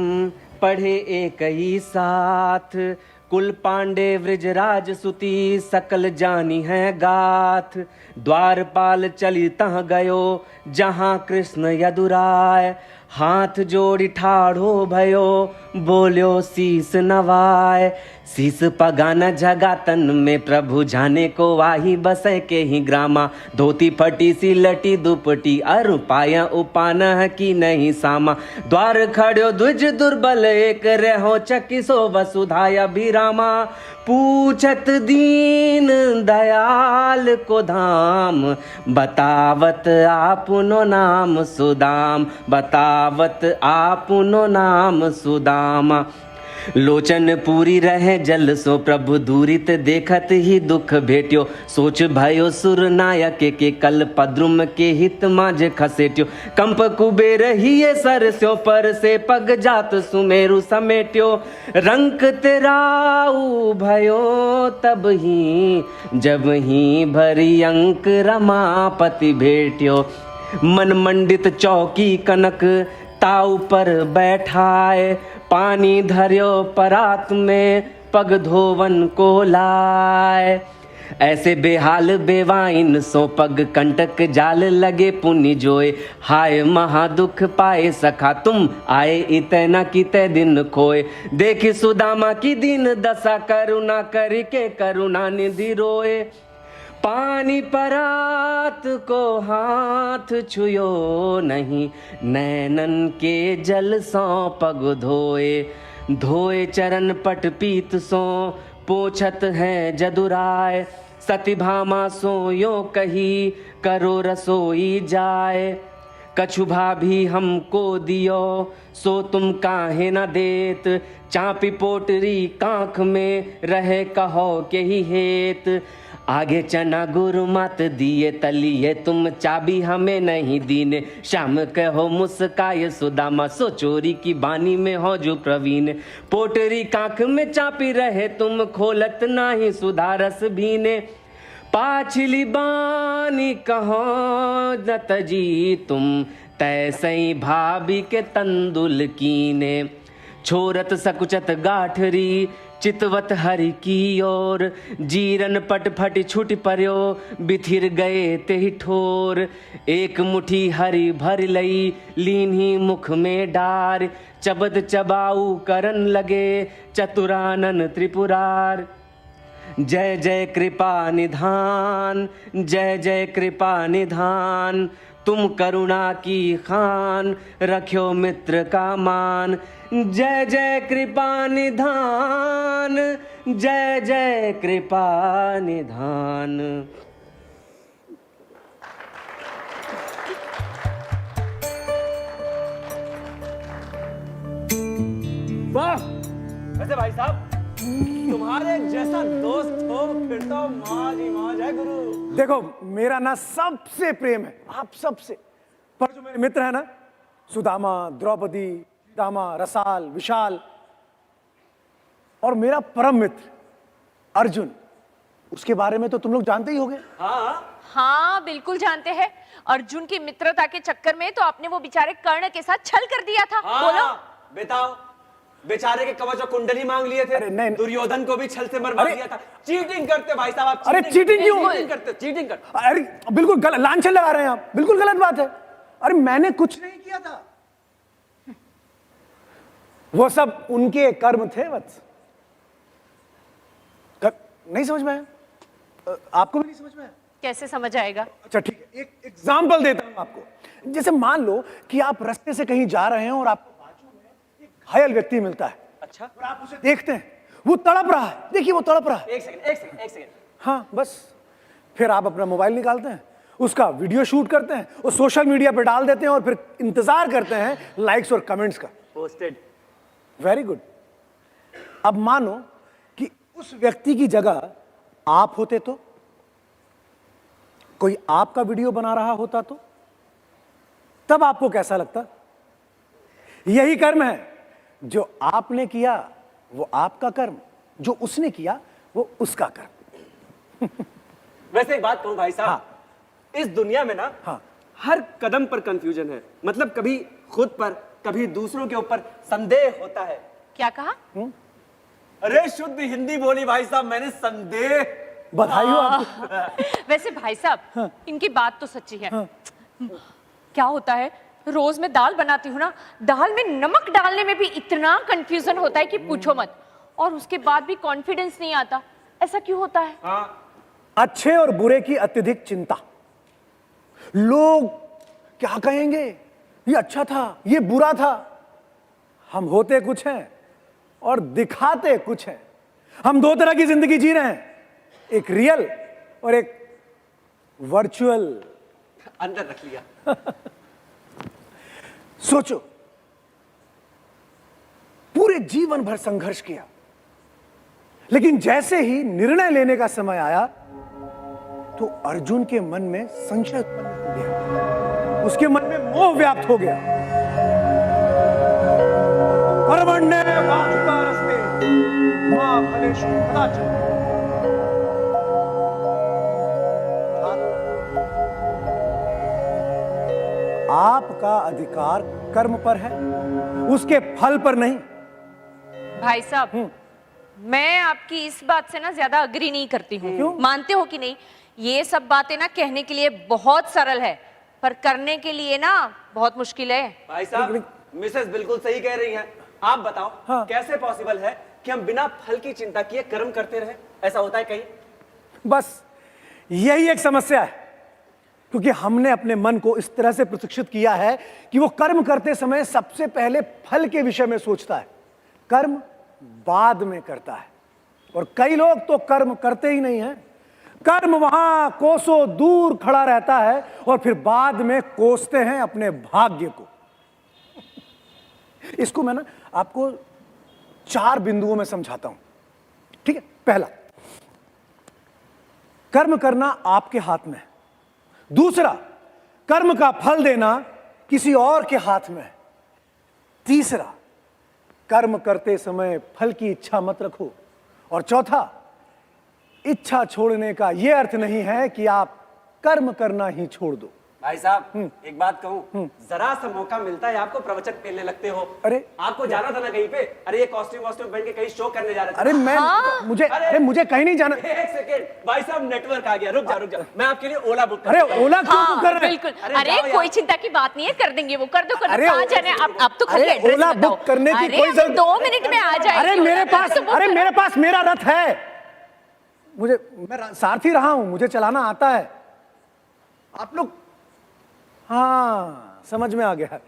पढ़े एक ही साथ, कुल पांडे व्रजराज सुती सकल जानी है गाथ। द्वारपाल चली तह गयो जहां कृष्ण यदुराय, हाथ जोड़ी ठाढ़ो भयो बोल्यो शीस नवाय। शीस पगान जगा तन में प्रभु जाने को वाही बसे के ही ग्रामा। धोती फटी सी लटी दुपटी अरु पाया उपान की नहीं सामा। द्वार खड़ो द्विज दुर्बल एक रहो चकिसो वसुधाया भिरामा। पूछत दीन दयाल को धाम, बतावत आपुनो नाम सुदाम, बतावत आपुनो नाम सुदामा। लोचन पूरी रहे जल सो प्रभु दूरित देखत ही दुख भेट्यो। सोच भयो सुर नायक के कल पद्रुम के हित माज खसेट्यो। कंप कुबेर ही सर स्यो पर से पग जात सुमेरु समेट्यो। रंक तेराऊ भयो तब ही जब ही भरी अंक रमापति भेट्यो। मन मंडित चौकी कनक ताऊ पर बैठाए, पानी धर्यो परात में पग धोवन को लाए। ऐसे बेहाल बेवाइन सो पग कंटक जाल लगे पुनि जोए। हाय महादुख पाए सखा तुम आए इतना किते दिन खोए। देखी सुदामा की दीन दशा करुणा करके करुणा निधि रोए। पानी परात को हाथ छुयो नहीं, नैनन के जल सो पग धोए। धोए चरण पट पीत सो पोछत है जदुराय। सतीभामा सो यो कही करो रसोई जाए। कछु भाभी हमको दियो सो तुम काहे न देत। चापी पोटरी कांख में रहे कहो के ही हेत। आगे चना गुरु मत दिए तलिए तुम चाबी हमें नहीं दीने। शाम कहो मुस्काए सुदामा सो चोरी की बानी में हो जो प्रवीण। पोटरी कांख में चापी रहे तुम खोलत नाही सुधारस भीने। पाछली बानी कहो न तजी तुम तैसई भाभी के तंदुल कीने। छोरत सकुचत गाठरी चितवत हरि की ओर। जीरन पट फट छुट पर्यो बिथिर गए ते ही ठोर। एक मुट्ठी हरि भर लई लीन्ही मुख में डार। चबद चबाऊ करन लगे चतुरानन त्रिपुरार। जय जय कृपा निधान, जय जय कृपा निधान। तुम करुणा की खान रख्यो मित्र का मान। जय जय कृपा निधान, जय जय कृपा निधान। वाह! वैसे भाई साहब तुम्हारे जैसा दोस्त हो फिर तो मौज ही मौज है गुरु। देखो मेरा ना सबसे प्रेम है आप सबसे, पर जो मेरे मित्र है ना सुदामा, द्रौपदी, दामा, रसाल, विशाल और मेरा परम मित्र अर्जुन, उसके बारे में तो तुम लोग जानते ही होंगे। हाँ बिल्कुल जानते हैं। अर्जुन की मित्रता के चक्कर में तो आपने वो बेचारे कर्ण के साथ छल कर दिया था। बोलो बताओ, बेचारे के कवच और कुंडली मांग लिए थे। अरे नहीं, दुर्योधन को भी छल से मरवा दिया था। चीटिंग करते भाई साहब आप। अरे चीटिंग क्यों? चीटिंग करते। अरे बिल्कुल गलत लांछन लगा रहे हैं आप, बिल्कुल गलत बात है। अरे मैंने कुछ नहीं किया था, वो सब उनके कर्म थे। वत्स नहीं समझ में आया? आपको भी नहीं समझ में आया? कैसे समझ आएगा? अच्छा ठीक है, एक एग्जाम्पल देता हूं आपको। जैसे मान लो कि आप रास्ते से कहीं जा रहे हैं और आपको बाजू में एक घायल व्यक्ति मिलता है अच्छा, और आप उसे देखते हैं, वो तड़प रहा है, देखिए वो तड़प रहा है। एक सेकंड। हाँ बस, फिर आप अपना मोबाइल निकालते हैं, उसका वीडियो शूट करते हैं और सोशल मीडिया पे डाल देते हैं और फिर इंतजार करते हैं लाइक्स और कमेंट्स का। पोस्टेड। Very good. अब मानो कि उस व्यक्ति की जगह आप होते तो, कोई आपका वीडियो बना रहा होता तो, तब आपको कैसा लगता? यही कर्म है, जो आपने किया वो आपका कर्म, जो उसने किया वो उसका कर्म। वैसे एक बात कहूं भाई साहब, हाँ। इस दुनिया में ना हाँ। हर कदम पर कंफ्यूजन है। मतलब कभी खुद पर, कभी दूसरों के ऊपर संदेह होता है। क्या कहा? अरे शुद्ध हिंदी बोली भाई साहब मैंने, संदेह। बधाई हो आपको। वैसे भाई साहब, इनकी बात तो सच्ची है। क्या होता है, रोज मैं दाल बनाती हूँ ना, दाल में नमक डालने में भी इतना कंफ्यूजन होता है कि पूछो मत, और उसके बाद भी कॉन्फिडेंस नहीं आता। ऐसा क्यों होता है? हाँ, अच्छे और बुरे की अत्यधिक चिंता। लोग क्या कहेंगे, ये अच्छा था, ये बुरा था। हम होते कुछ हैं और दिखाते कुछ हैं। हम दो तरह की जिंदगी जी रहे हैं, एक रियल और एक वर्चुअल। अंदर रख लिया। सोचो, पूरे जीवन भर संघर्ष किया, लेकिन जैसे ही निर्णय लेने का समय आया तो अर्जुन के मन में संशय उत्पन्न हो गया, उसके मन में मोह व्याप्त हो गया। कर्मण्येवाधिकारस्ते मा फलेषु कदाचन। आपका अधिकार कर्म पर है, उसके फल पर नहीं। भाई साहब, मैं आपकी इस बात से ना ज्यादा अग्री नहीं करती हूँ। क्यों? मानते हो कि नहीं? ये सब बातें ना कहने के लिए बहुत सरल है, पर करने के लिए ना बहुत मुश्किल है। भाई साहब, मिसेस बिल्कुल सही कह रही हैं। आप बताओ, हाँ। कैसे पॉसिबल है कि हम बिना फल की चिंता किए कर्म करते रहे? ऐसा होता है कहीं? बस यही एक समस्या है, क्योंकि हमने अपने मन को इस तरह से प्रशिक्षित किया है कि वो कर्म करते समय सबसे पहले फल के विषय में सोचता है, कर्म बाद में करता है। और कई लोग तो कर्म करते ही नहीं हैं, कर्म वहां कोसों दूर खड़ा रहता है और फिर बाद में कोसते हैं अपने भाग्य को। इसको मैं ना आपको 4 बिंदुओं में समझाता हूं, ठीक है? पहला, कर्म करना आपके हाथ में है। दूसरा, कर्म का फल देना किसी और के हाथ में है। तीसरा, कर्म करते समय फल की इच्छा मत रखो। और चौथा, इच्छा छोड़ने का यह अर्थ नहीं है कि आप कर्म करना ही छोड़ दो। भाई साहब, एक बात कहूं, जरा सा मौका मिलता है आपको प्रवचन फेलने लगते हो। अरे आपको जाना था ना कहीं पे? अरे ये कॉस्ट्यूम पहन के कहीं शो करने जा रहे थे। अरे मैं मुझे कहीं नहीं जाना। एक सेकेंड भाई साहब, नेटवर्क आ गया। रुक जा, मैं आपके लिए ओला बुक कर अरे देता हूं। ओला क्यों हाँ, कर रहे हैं? बिल्कुल। अरे अरे जाओ यार। कोई चिंता की बात नहीं है, कर देंगे वो, कर दो अरे कहाँ जाना है? आप तो खाली अरे एड्रेस ओला बताओ। बुक करने की अरे कोई अभी जरूरत- 2 मिनट में आ जाएगी। अरे मेरे पास मेरा रथ है, मैं सारथी रहा हूं, मुझे चलाना आता है। आप लोग, हाँ समझ में आ गया।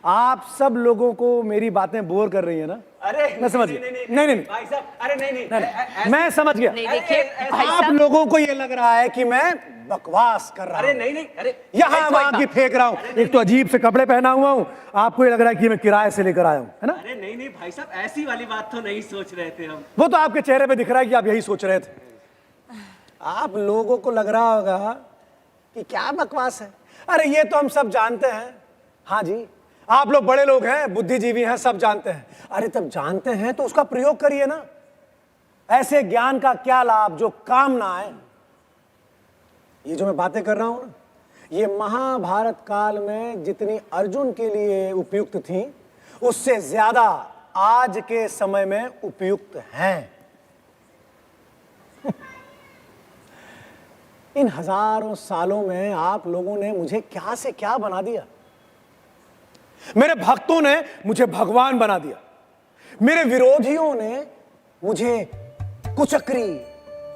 आप सब लोगों को मेरी बातें बोर कर रही है ना? अरे मैं समझ गया। नहीं भाई साहब, अरे नहीं, मैं समझ गया। नहीं देखिए भाई आप साहब, लोगों को ये लग रहा है कि मैं बकवास कर रहा अरे हूं, नहीं, अरे यहां वहां की फेंक रहा हूं। एक तो अजीब से कपड़े पहना हुआ हूं, आपको ये लग रहा है कि मैं किराए से लेकर आया हूं, है ना? अरे नहीं भाई साहब, ऐसी वाली बात तो नहीं सोच रहे थे हम। वो तो आपके चेहरे पे दिख रहा है कि आप यही सोच रहे थे। आप लोगों को लग रहा होगा कि क्या बकवास है। अरे ये तो हम सब जानते हैं। हाँ जी, आप लोग बड़े लोग हैं, बुद्धिजीवी हैं, सब जानते हैं। अरे तब जानते हैं तो उसका प्रयोग करिए ना। ऐसे ज्ञान का क्या लाभ जो काम ना आए। ये जो मैं बातें कर रहा हूं ना, ये महाभारत काल में जितनी अर्जुन के लिए उपयुक्त थी, उससे ज्यादा आज के समय में उपयुक्त हैं। इन हजारों सालों में आप लोगों ने मुझे क्या से क्या बना दिया। मेरे भक्तों ने मुझे भगवान बना दिया, मेरे विरोधियों ने मुझे कुचक्री,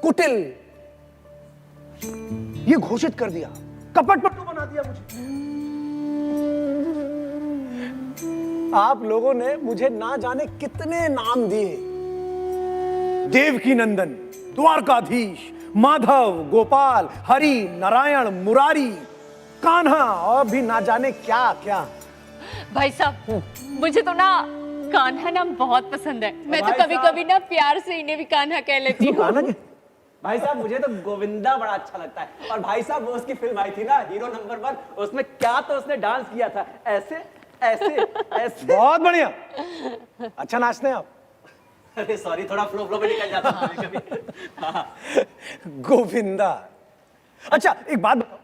कुटिल ये घोषित कर दिया, कपटपट्टू बना दिया मुझे। आप लोगों ने मुझे ना जाने कितने नाम दिए। देवकी नंदन, द्वारकाधीश, माधव, गोपाल, हरि, नारायण, मुरारी, कान्हा और भी ना जाने क्या क्या। भाई साहब, मुझे तो ना कान्हा नाम बहुत पसंद है। मैं तो भाई कभी साहब। कभी ना प्यार से इन्हें भी कान्हा कह लेती हूँ। कान्हा के भाई साहब मुझे तो गोविंदा बड़ा अच्छा लगता है। और भाई साहब वो उसकी फिल्म आई थी ना हीरो नंबर 1, उसमें क्या तो उसने डांस किया था, ऐसे ऐसे ऐसे। बहुत बढ़िया, अच्छा नाचते हैं आप। अरे सॉरी, थोड़ा फ्लो फ्लो में निकल जाता है कभी। हाँ। गोविंदा। अच्छा एक बात बताओ,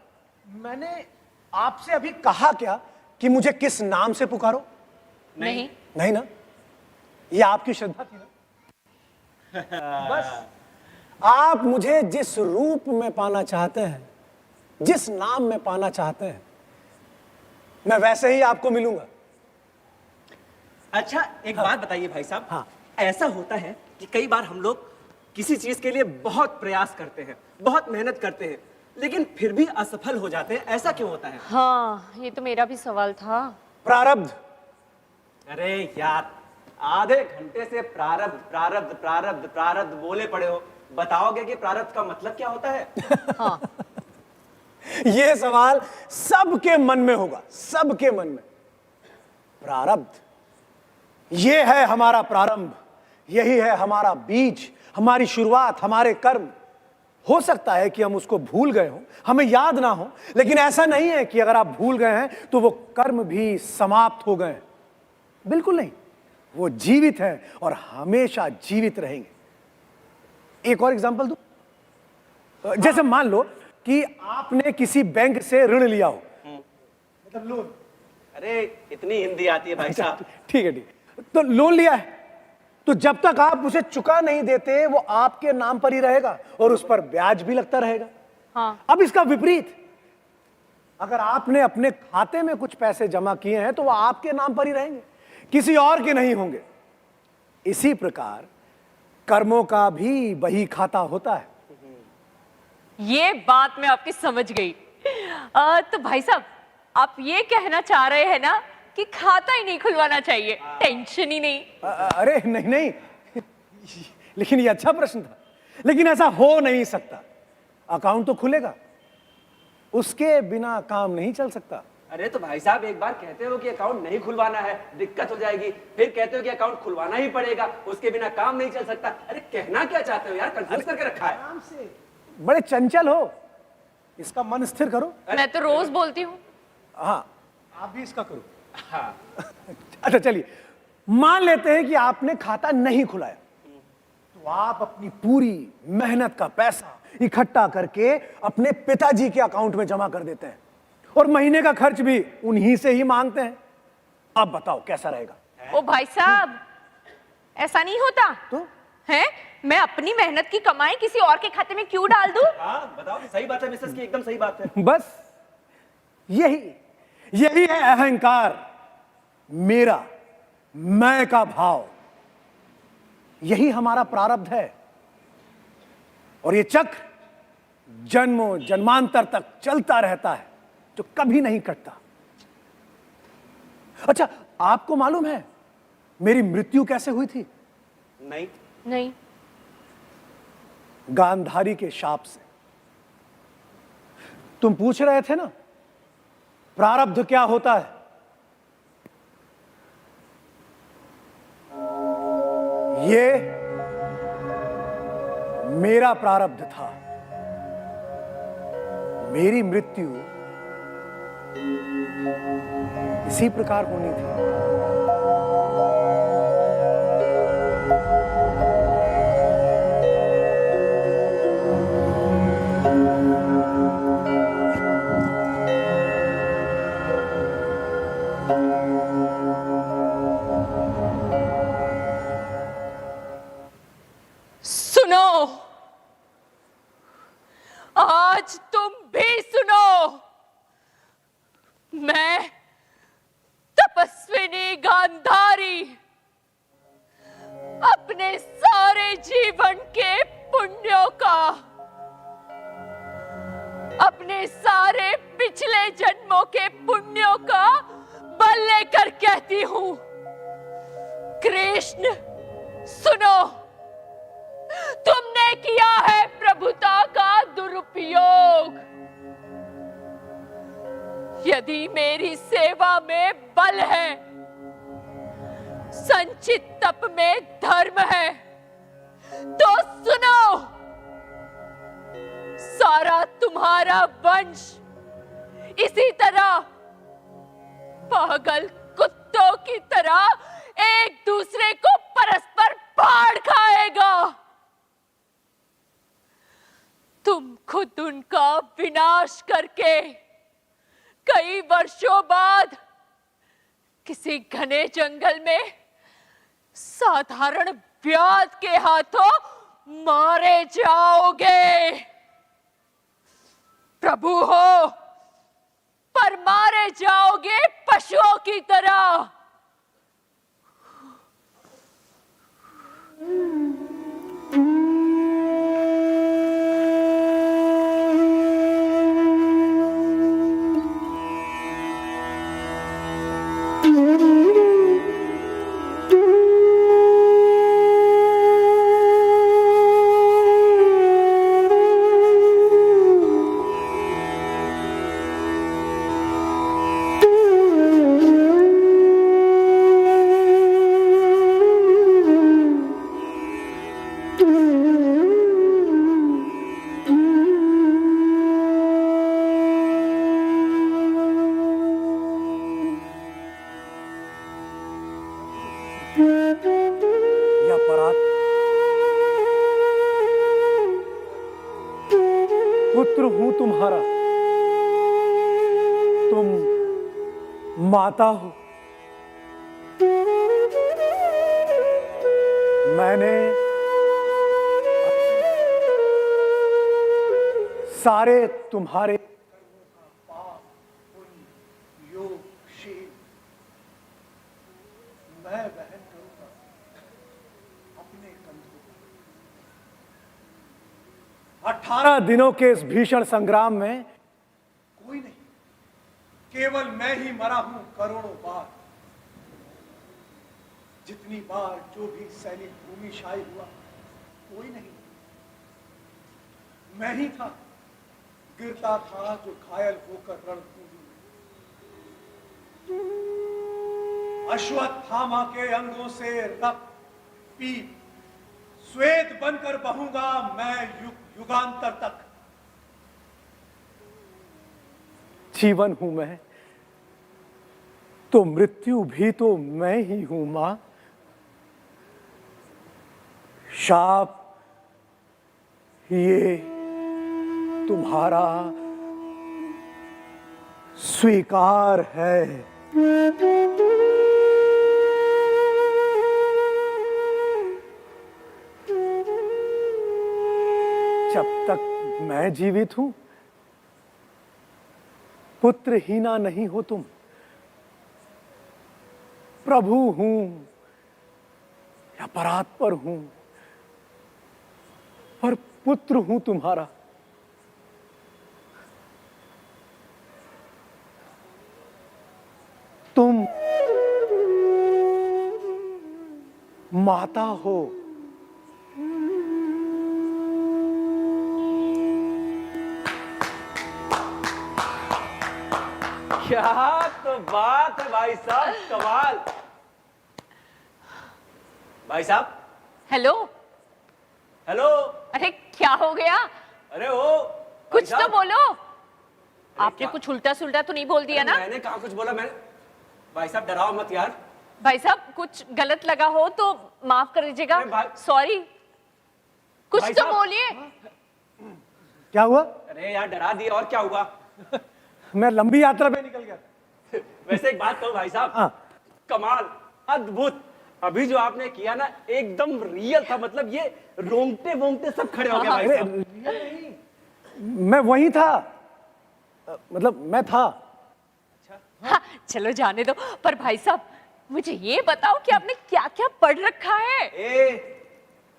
मैंने आपसे अभी कहा क्या कि मुझे किस नाम से पुकारो? नहीं। नहीं ना, ये आपकी श्रद्धा थी ना। बस आप मुझे जिस रूप में पाना चाहते हैं, जिस नाम में पाना चाहते हैं, मैं वैसे ही आपको मिलूंगा। अच्छा एक बात बताइए भाई साहब। हाँ। ऐसा होता है कि कई बार हम लोग किसी चीज के लिए बहुत प्रयास करते हैं, बहुत मेहनत करते हैं, लेकिन फिर भी असफल हो जाते हैं। ऐसा क्यों होता है? हाँ, ये तो मेरा भी सवाल था। प्रारब्ध। अरे यार, आधे घंटे से प्रारब्ध प्रारब्ध प्रारब्ध प्रारब्ध बोले पड़े हो। बताओगे कि प्रारब्ध का मतलब क्या होता है? हाँ। यह सवाल सबके मन में होगा, सबके मन में। प्रारब्ध, यह है हमारा प्रारंभ, यही है हमारा बीज, हमारी शुरुआत, हमारे कर्म। हो सकता है कि हम उसको भूल गए हों, हमें याद ना हो, लेकिन ऐसा नहीं है कि अगर आप भूल गए हैं तो वो कर्म भी समाप्त हो गए। बिल्कुल नहीं, वो जीवित हैं और हमेशा जीवित रहेंगे। एक और एग्जांपल दूं। जैसे मान लो कि आपने किसी बैंक से ऋण लिया हो, मतलब लोन। अरे इतनी हिंदी आती है भाई साहब। ठीक है, ठीक है। तो लोन लिया है, तो जब तक आप उसे चुका नहीं देते वो आपके नाम पर ही रहेगा और उस पर ब्याज भी लगता रहेगा। हाँ। अब इसका विपरीत, अगर आपने अपने खाते में कुछ पैसे जमा किए हैं तो वो आपके नाम पर ही रहेंगे, किसी और के नहीं होंगे। इसी प्रकार कर्मों का भी वही खाता होता है। ये बात मैं आपकी समझ गई। तो भाई साहब, आप ये कहना चाह रहे हैं ना कि खाता ही नहीं खुलवाना चाहिए, टेंशन ही नहीं। अरे नहीं नहीं, लेकिन ये अच्छा प्रश्न था। लेकिन ऐसा हो नहीं सकता। अकाउंट तो खुलेगा, उसके बिना काम नहीं चल सकता। अरे तो भाई साहब एक बार कहते हो कि अकाउंट नहीं खुलवाना है, दिक्कत हो जाएगी, फिर कहते हो कि अकाउंट खुलवाना ही पड़ेगा, उसके बिना काम नहीं चल सकता। अरे कहना क्या चाहते हो यार, कंफ्यूज करके रखा है। आराम से, बड़े चंचल हो, इसका मन स्थिर करो। मैं तो रोज बोलती हूँ। हाँ, आप भी इसका करो। हाँ। अच्छा चलिए, मान लेते हैं कि आपने खाता नहीं खुलाया, तो आप अपनी पूरी मेहनत का पैसा इकट्ठा करके अपने पिताजी के अकाउंट में जमा कर देते हैं और महीने का खर्च भी उन्हीं से ही मांगते हैं। अब बताओ कैसा रहेगा? ओ भाई साहब, ऐसा नहीं होता तो है। मैं अपनी मेहनत की कमाई किसी और के खाते में क्यों डाल दूं? हाँ बताओ, सही बात है मिसेस की, एकदम सही बात है। बस यही है अहंकार, मेरा, मैं का भाव। यही हमारा प्रारब्ध है और ये चक्र जन्मों जन्मांतर तक चलता रहता है, जो कभी नहीं कटता। अच्छा, आपको मालूम है मेरी मृत्यु कैसे हुई थी? नहीं। नहीं। गांधारी के शाप से। तुम पूछ रहे थे ना प्रारब्ध क्या होता है? ये मेरा प्रारब्ध था। मेरी मृत्यु इसी प्रकार होनी थी। सुनो, आज तुम भी सुनो। मैं तपस्विनी गांधारी अपने सारे जीवन के पुण्यों का, अपने सारे पिछले जन्मों के पुण्यों का बल लेकर कहती हूं कृष्ण सुनो, तुमने किया है प्रभुता का दुरुपयोग। यदि मेरी सेवा में बल है, संचित तप में धर्म है, तो सुनो, सारा तुम्हारा वंश इसी तरह पागल कुत्तों की तरह एक दूसरे को परस्पर फाड़ खाएगा। तुम खुद उनका विनाश करके कई वर्षों बाद किसी घने जंगल में साधारण व्याध के हाथों मारे जाओगे। प्रभु हो, पर मारे जाओगे पशुओं की तरह। यह अपराध पुत्र हूं तुम्हारा, तुम माता हो। मैंने सारे तुम्हारे पाप, पुण्य, योग, शील मैं वहन करूंगा अपने कंधों पर। 18 दिनों के इस भीषण संग्राम में कोई नहीं, केवल मैं ही मरा हूं करोड़ों बार। जितनी बार जो भी सैनिक भूमिशायी हुआ, कोई नहीं, मैं ही था, गिरता था जो घायल होकर रणभूमि में। अश्वत्थामा के अंगों से रक्त पी श्वेत बनकर बहूंगा मैं युगांतर तक। जीवन हूं मैं, तो मृत्यु भी तो मैं ही हूं मां। शाप ये तुम्हारा स्वीकार है। जब तक मैं जीवित हूं, पुत्रहीना नहीं हो तुम। प्रभु हूं या परात पर हूं, पर पुत्र हूं तुम्हारा। तुम माता हो। क्या तो बात है भाई साहब, कमाल। भाई साहब, हेलो हेलो। अरे क्या हो गया? अरे ओ कुछ तो बोलो। आपने क्या? कुछ उल्टा सुल्टा तो नहीं बोल दिया ना? मैंने कहा कुछ बोला? मैंने भाई साहब डराओ मत यार। भाई साहब कुछ गलत लगा हो तो माफ कर दीजिएगा। अरे भाई- सॉरी। कुछ भाई तो साहब- बोलिए। क्या हुआ? अरे यार डरा दिया, और क्या हुआ? मैं लंबी यात्रा पे निकल गया। वैसे एक बात कहूं भाई साहब, हाँ। कमाल, अद्भुत। अभी जो आपने किया ना एकदम रियल था, मतलब ये रोंगटे वोंगटे सब खड़े हो गए भाई अरे साहब। मैं वही था, मतलब मैं था। हाँ, चलो जाने दो। पर भाई साहब मुझे ये बताओ कि आपने क्या क्या पढ़ रखा है?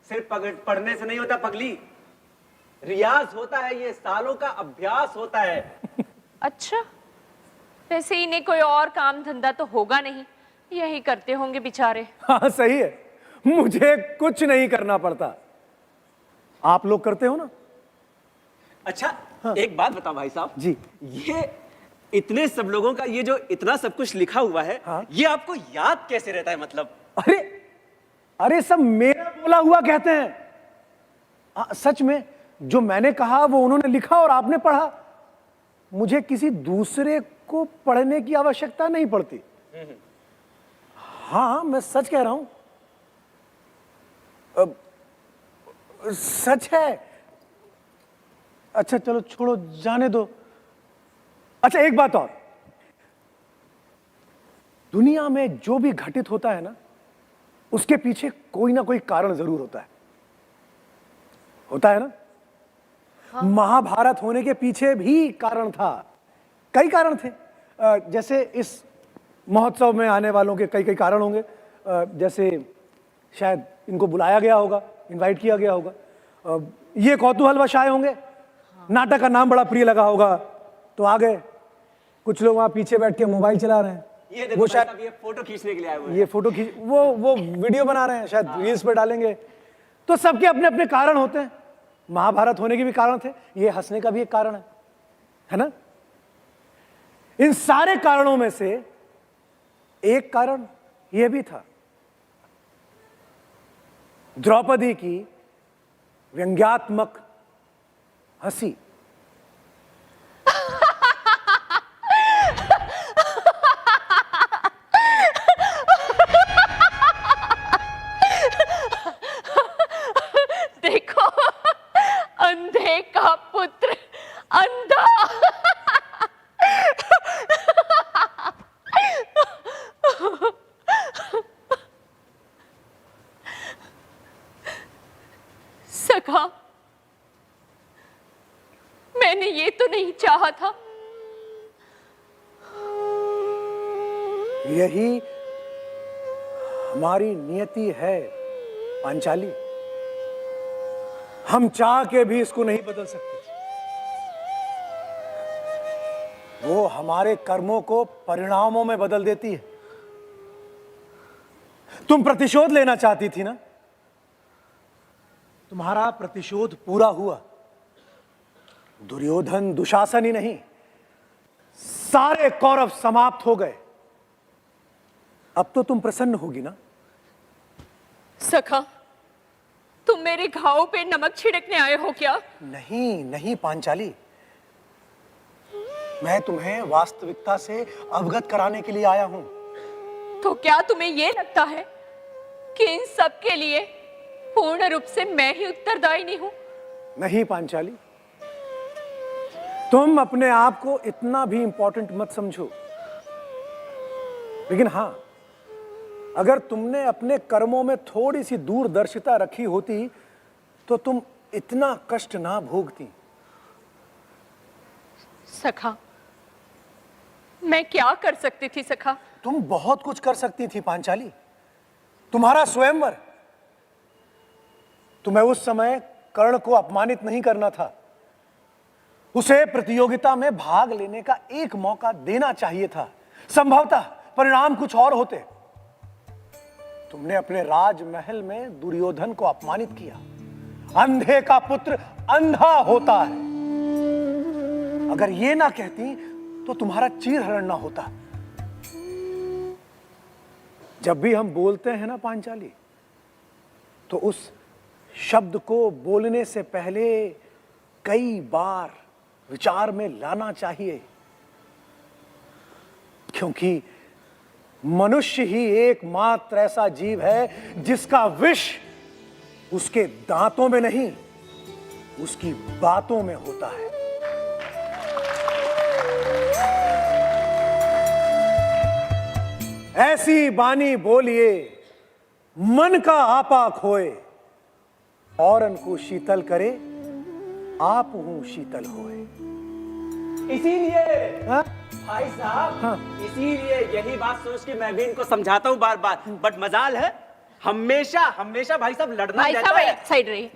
सिर्फ पढ़ने से नहीं होता पगली, रियाज होता है, ये सालों का अभ्यास होता है। अच्छा, वैसे इन्हें कोई और काम धंधा तो होगा नहीं, यही करते होंगे बेचारे। हाँ सही है, मुझे कुछ नहीं करना पड़ता, आप लोग करते हो ना। अच्छा एक बात बताओ भाई साहब जी। ये इतने सब लोगों का ये जो इतना सब कुछ लिखा हुआ है, हाँ। ये आपको याद कैसे रहता है मतलब? अरे अरे सब मेरा बोला हुआ कहते हैं। सच में जो मैंने कहा वो उन्होंने लिखा और आपने पढ़ा। मुझे किसी दूसरे को पढ़ने की आवश्यकता नहीं पड़ती। हाँ मैं सच कह रहा हूं, सच है। अच्छा चलो छोड़ो, जाने दो। अच्छा एक बात और, दुनिया में जो भी घटित होता है ना, उसके पीछे कोई ना कोई कारण जरूर होता है ना। हाँ। महाभारत होने के पीछे भी कारण था, कई कारण थे। जैसे इस महोत्सव में आने वालों के कई कई कारण होंगे। जैसे शायद इनको बुलाया गया होगा, इनवाइट किया गया होगा। ये कौतूहलवश आए होंगे, नाटक का नाम बड़ा प्रिय लगा होगा तो आ गए। कुछ लोग वहां पीछे बैठ के मोबाइल चला रहे हैं, ये देखो शायद ये फोटो खींचने के लिए आए हुए हैं। ये फोटो खींच, वो वीडियो बना रहे हैं, शायद रील्स पे डालेंगे। तो सबके अपने अपने कारण होते हैं। महाभारत होने के भी कारण थे, ये हंसने का भी एक कारण है ना। इन सारे कारणों में से एक कारण यह भी था, द्रौपदी की व्यंग्यात्मक हंसी। देखो, अंधे का पुत्र अंधा। सखा, मैंने ये तो नहीं चाहा था। यही हमारी नियति है पांचाली, हम चाह के भी इसको नहीं बदल सकते। वो हमारे कर्मों को परिणामों में बदल देती है। तुम प्रतिशोध लेना चाहती थी ना, तुम्हारा प्रतिशोध पूरा हुआ। दुर्योधन दुशासन ही नहीं, सारे कौरव समाप्त हो गए। अब तो तुम प्रसन्न होगी ना। सखा, तुम मेरे घाव पे नमक छिड़कने आए हो क्या? नहीं नहीं पांचाली, मैं तुम्हें वास्तविकता से अवगत कराने के लिए आया हूं। तो क्या तुम्हें यह लगता है कि इन सब के लिए पूर्ण रूप से मैं ही उत्तरदायी नहीं हूं? नहीं पांचाली, तुम अपने आप को इतना भी इंपॉर्टेंट मत समझो। लेकिन हां, अगर तुमने अपने कर्मों में थोड़ी सी दूरदर्शिता रखी होती तो तुम इतना कष्ट ना भोगती। सखा, मैं क्या कर सकती थी सखा? तुम बहुत कुछ कर सकती थी पांचाली। तुम्हारा स्वयंवर, तुम्हें उस समय कर्ण को अपमानित नहीं करना था। उसे प्रतियोगिता में भाग लेने का एक मौका देना चाहिए था। संभवतः परिणाम कुछ और होते। तुमने अपने राजमहल में दुर्योधन को अपमानित किया। अंधे का पुत्र अंधा होता है। अगर ये ना कहती तो तुम्हारा चीरहरण ना होता। जब भी हम बोलते हैं ना पांचाली, तो उस शब्द को बोलने से पहले कई बार विचार में लाना चाहिए, क्योंकि मनुष्य ही एकमात्र ऐसा जीव है जिसका विष उसके दांतों में नहीं, उसकी बातों में होता है। ऐसी बानी बोलिए मन का आपा खोए, औरन को शीतल करे आप हूं शीतल होए। इसीलिए हाँ? भाई साहब, हाँ। इसीलिए यही बात सोच के मैं भी इनको समझाता हूँ बार बार। बट मजाल है, हमेशा हमेशा भाई साहब लड़ना भाई रहता साहब है। एक साइड रहिए।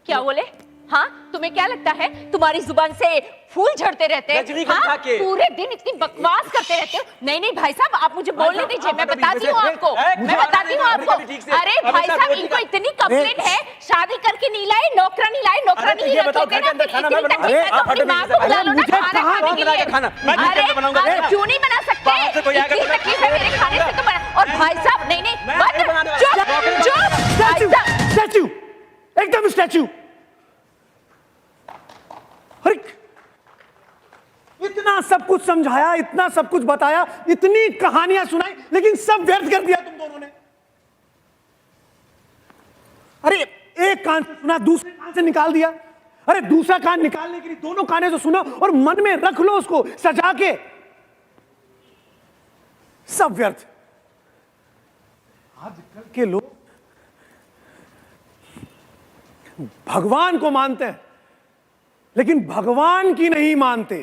क्या बोले? हाँ, तुम्हें क्या लगता है तुम्हारी जुबान से फूल झड़ते रहते हैं? रजनीगंधा हाँ, के। पूरे दिन इतनी बकवास करते रहते हो। नहीं नहीं भाई साहब, आप मुझे बोलने साहब, दीजिए, आप मैं मतलब बताती हूँ मुझे- आपको, मुझे मैं आना बताती नहीं, हूँ आने का आपको। भी ठीक से। अरे हमेशा भाई साहब, रोटी इनको का- इतनी कंप्लेंट है, शादी करके नहीं लाए, नौकरानी लाए, अरे नौकरानी तो ही ये रख बताओ, लेते घर के ना, अंदर फिर खाना इतनी मैं बनाऊं? तकलीफ है तो आप अपनी हटो माँ मेरे को से। बुला लो ना मुझे खाना कहाँ खाने के बनाकर लिए। खाना? मैं घर के अंदर बनाऊंगा अरे खाना। क्यों नहीं बना सकते? बाहर से कोई आएगा इतनी तो मैं- तकलीफ है मेरे खाने से तो बना। और भाई साहब, नहीं नहीं, मैं बंद, नहीं बनाने वाला। चुप नौकरी- चुप, स्टैचू, भाई साहब। स्टैचू, एकदम स्टैचू। अरे इतना सब कुछ समझाया, इतना सब कुछ बताया, इतनी कहानियां सुनाई, लेकिन सब व्यर्थ कर दिया तुम दोनों ने। अरे एक कान से सुना, दूसरे कान से निकाल दिया। अरे दूसरा कान निकालने के लिए दोनों काने से सुनो और मन में रख लो उसको सजा के। सब व्यर्थ। आजकल के लोग भगवान को मानते हैं, लेकिन भगवान की नहीं मानते।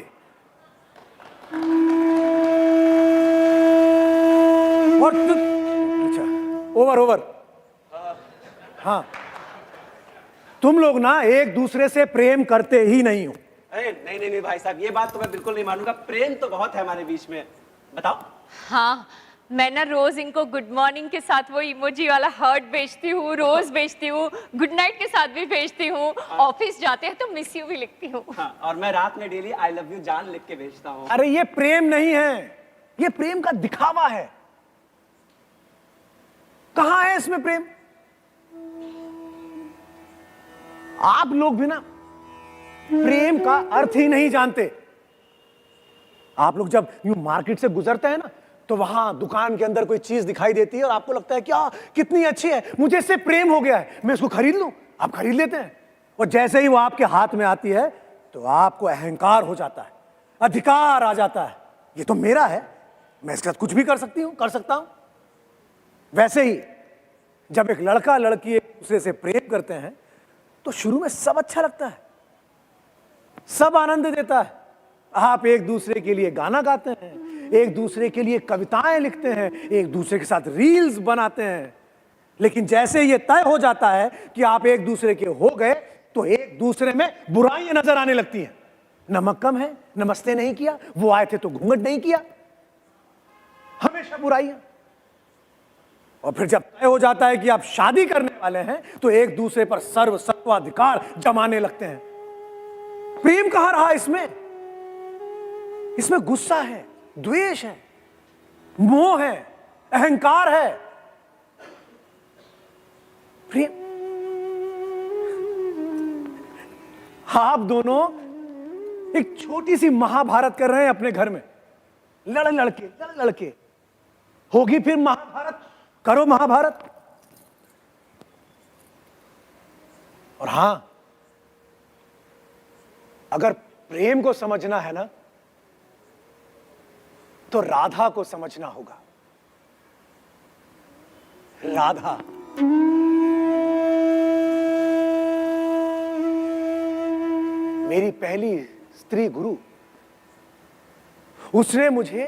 और अच्छा, ओवर। हाँ, तुम लोग ना एक दूसरे से प्रेम करते ही नहीं हो। अरे नहीं भाई साहब, ये बात तो मैं बिल्कुल नहीं मानूंगा। प्रेम तो बहुत है हमारे बीच में। बताओ। हाँ, मैं ना रोज इनको गुड मॉर्निंग के साथ वो इमोजी वाला हार्ट भेजती हूँ, रोज भेजती हूँ, गुड नाइट के साथ भी भेजती हूँ, ऑफिस जाते हैं तो मिस यू भी लिखती हूँ। हाँ, और मैं रात में डेली आई लव यू जान लिख के भेजता हूँ। अरे ये प्रेम नहीं है, ये प्रेम का दिखावा है। कहां है इसमें प्रेम? आप लोग भी ना प्रेम का अर्थ ही नहीं जानते। आप लोग जब यूं मार्केट से गुजरते हैं ना, तो वहां दुकान के अंदर कोई चीज दिखाई देती है और आपको लगता है क्या कितनी अच्छी है, मुझे इससे प्रेम हो गया है, मैं इसको खरीद लूं। आप खरीद लेते हैं और जैसे ही वो आपके हाथ में आती है तो आपको अहंकार हो जाता है, अधिकार आ जाता है, ये तो मेरा है, मैं इसके साथ कुछ भी कर सकता हूं। वैसे ही जब एक लड़का लड़की एक दूसरे से प्रेम करते हैं तो शुरू में सब अच्छा लगता है, सब आनंद देता है। आप एक दूसरे के लिए गाना गाते हैं, एक दूसरे के लिए कविताएं लिखते हैं, एक दूसरे के साथ रील्स बनाते हैं, लेकिन जैसे ये तय हो जाता है कि आप एक दूसरे के हो गए तो एक दूसरे में बुराइयां नजर आने लगती हैं। नमक कम है, नमस्ते नहीं किया, वो आए थे तो घूंघट नहीं किया, हमेशा बुराइयां। और फिर जब तय हो जाता है कि आप शादी करने वाले हैं तो एक दूसरे पर सर्वाधिकार जमाने लगते हैं। प्रेम कहां रहा इसमें? इसमें गुस्सा है, द्वेष है, मोह है, अहंकार है। प्रेम, आप दोनों एक छोटी सी महाभारत कर रहे हैं अपने घर में, लड़ लड़के। होगी फिर महाभारत, करो महाभारत। और हां, अगर प्रेम को समझना है ना तो राधा को समझना होगा। राधा मेरी पहली स्त्री गुरु, उसने मुझे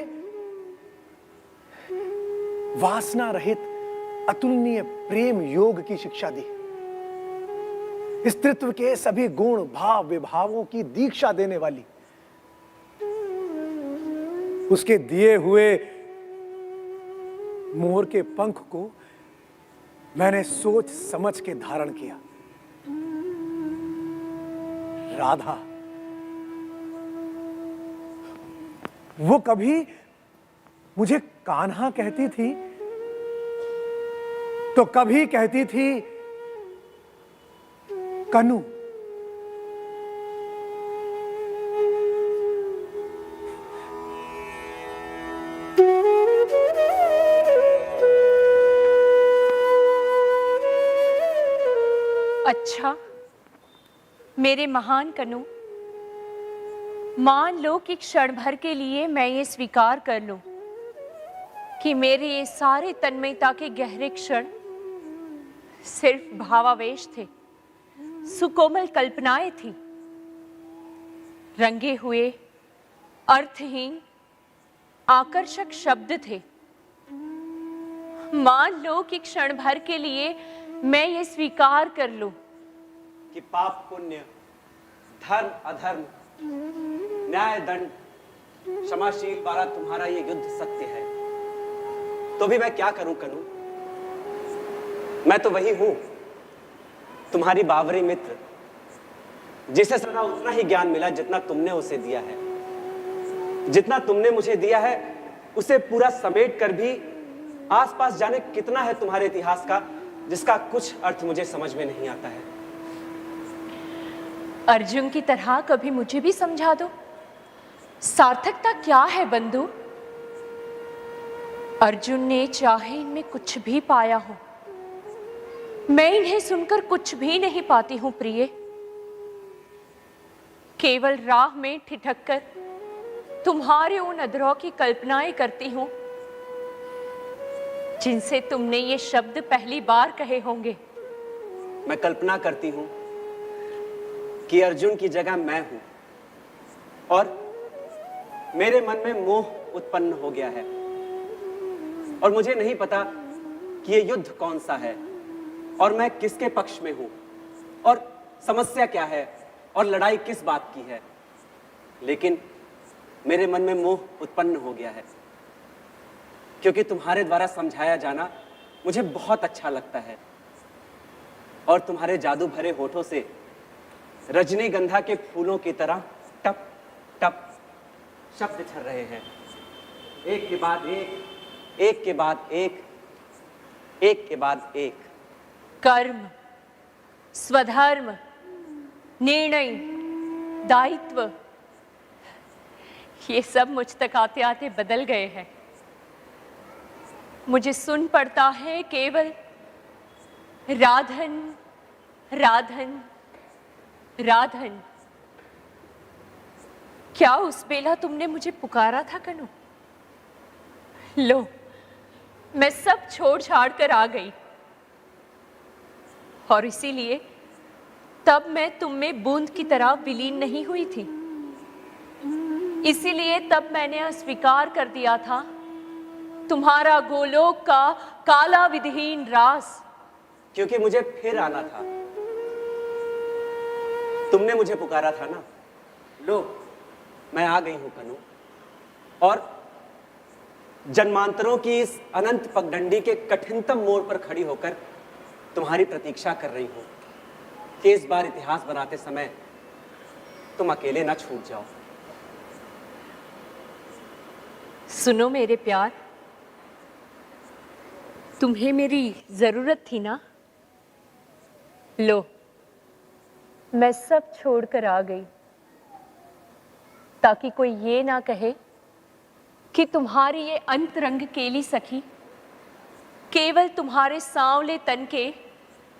वासना रहित अतुलनीय प्रेम योग की शिक्षा दी, स्त्रीत्व के सभी गुण भाव विभावों की दीक्षा देने वाली। उसके दिए हुए मोर के पंख को मैंने सोच समझ के धारण किया। राधा, वो कभी मुझे कान्हा कहती थी तो कभी कहती थी कनु। अच्छा मेरे महान कनु, मान लो कि क्षण भर के लिए मैं ये स्वीकार कर लूं कि मेरे ये सारे तन्मयता के गहरे क्षण सिर्फ भावावेश थे, सुकोमल कल्पनाएं थी, रंगे हुए अर्थहीन आकर्षक शब्द थे। मान लो कि क्षण भर के लिए मैं ये स्वीकार कर लूं कि पाप पुण्य धर्म अधर्म, न्याय दंड, क्षमाशील वाला तुम्हारा ये युद्ध सत्य है। तो भी मैं क्या करूं कनू? मैं तो वही हूं, तुम्हारी बावरी मित्र, जिसे सदा उतना ही ज्ञान मिला जितना तुमने उसे दिया है। जितना तुमने मुझे दिया है उसे पूरा समेट कर भी आसपास जाने कितना है तुम्हारे इतिहास का, जिसका कुछ अर्थ मुझे समझ में नहीं आता है। अर्जुन की तरह कभी मुझे भी समझा दो, सार्थकता क्या है बंधु? अर्जुन ने चाहे इनमें कुछ भी पाया हो, मैं इन्हें सुनकर कुछ भी नहीं पाती हूं प्रिय। केवल राह में ठिठक कर तुम्हारे उन अधरों की कल्पनाएं करती हूं जिनसे तुमने ये शब्द पहली बार कहे होंगे। मैं कल्पना करती हूं कि अर्जुन की जगह मैं हूं और मेरे मन में मोह उत्पन्न हो गया है और मुझे नहीं पता कि ये युद्ध कौन सा है और मैं किसके पक्ष में हूं और समस्या क्या है और लड़ाई किस बात की है। लेकिन मेरे मन में मोह उत्पन्न हो गया है क्योंकि तुम्हारे द्वारा समझाया जाना मुझे बहुत अच्छा लगता है और तुम्हारे जादू भरे होठों से रजनीगंधा के फूलों की तरह टप टप शब्द झर रहे हैं, एक के बाद एक, एक के बाद एक, एक के बाद एक। कर्म, स्वधर्म, निर्णय, दायित्व, ये सब मुझ तक आते आते बदल गए हैं। मुझे सुन पड़ता है केवल राधन राधन राधन। क्या उस बेला तुमने मुझे पुकारा था कनु? लो, मैं सब छोड़ छाड़ कर आ गई और इसीलिए तब मैं तुम में बूंद की तरह विलीन नहीं हुई थी। इसीलिए तब मैंने अस्वीकार कर दिया था तुम्हारा गोलोक का काला विधिहीन रास, क्योंकि मुझे फिर आना था। तुमने मुझे पुकारा था ना। लो, मैं आ गई हूं कनु और जन्मांतरों की इस अनंत पगडंडी के कठिनतम मोड़ पर खड़ी होकर तुम्हारी प्रतीक्षा कर रही हूं कि इस बार इतिहास बनाते समय तुम अकेले ना छूट जाओ। सुनो मेरे प्यार, तुम्हें मेरी जरूरत थी ना। लो, मैं सब छोड़कर आ गई ताकि कोई ये ना कहे कि तुम्हारी ये अंतरंग केली सखी केवल तुम्हारे सांवले तन के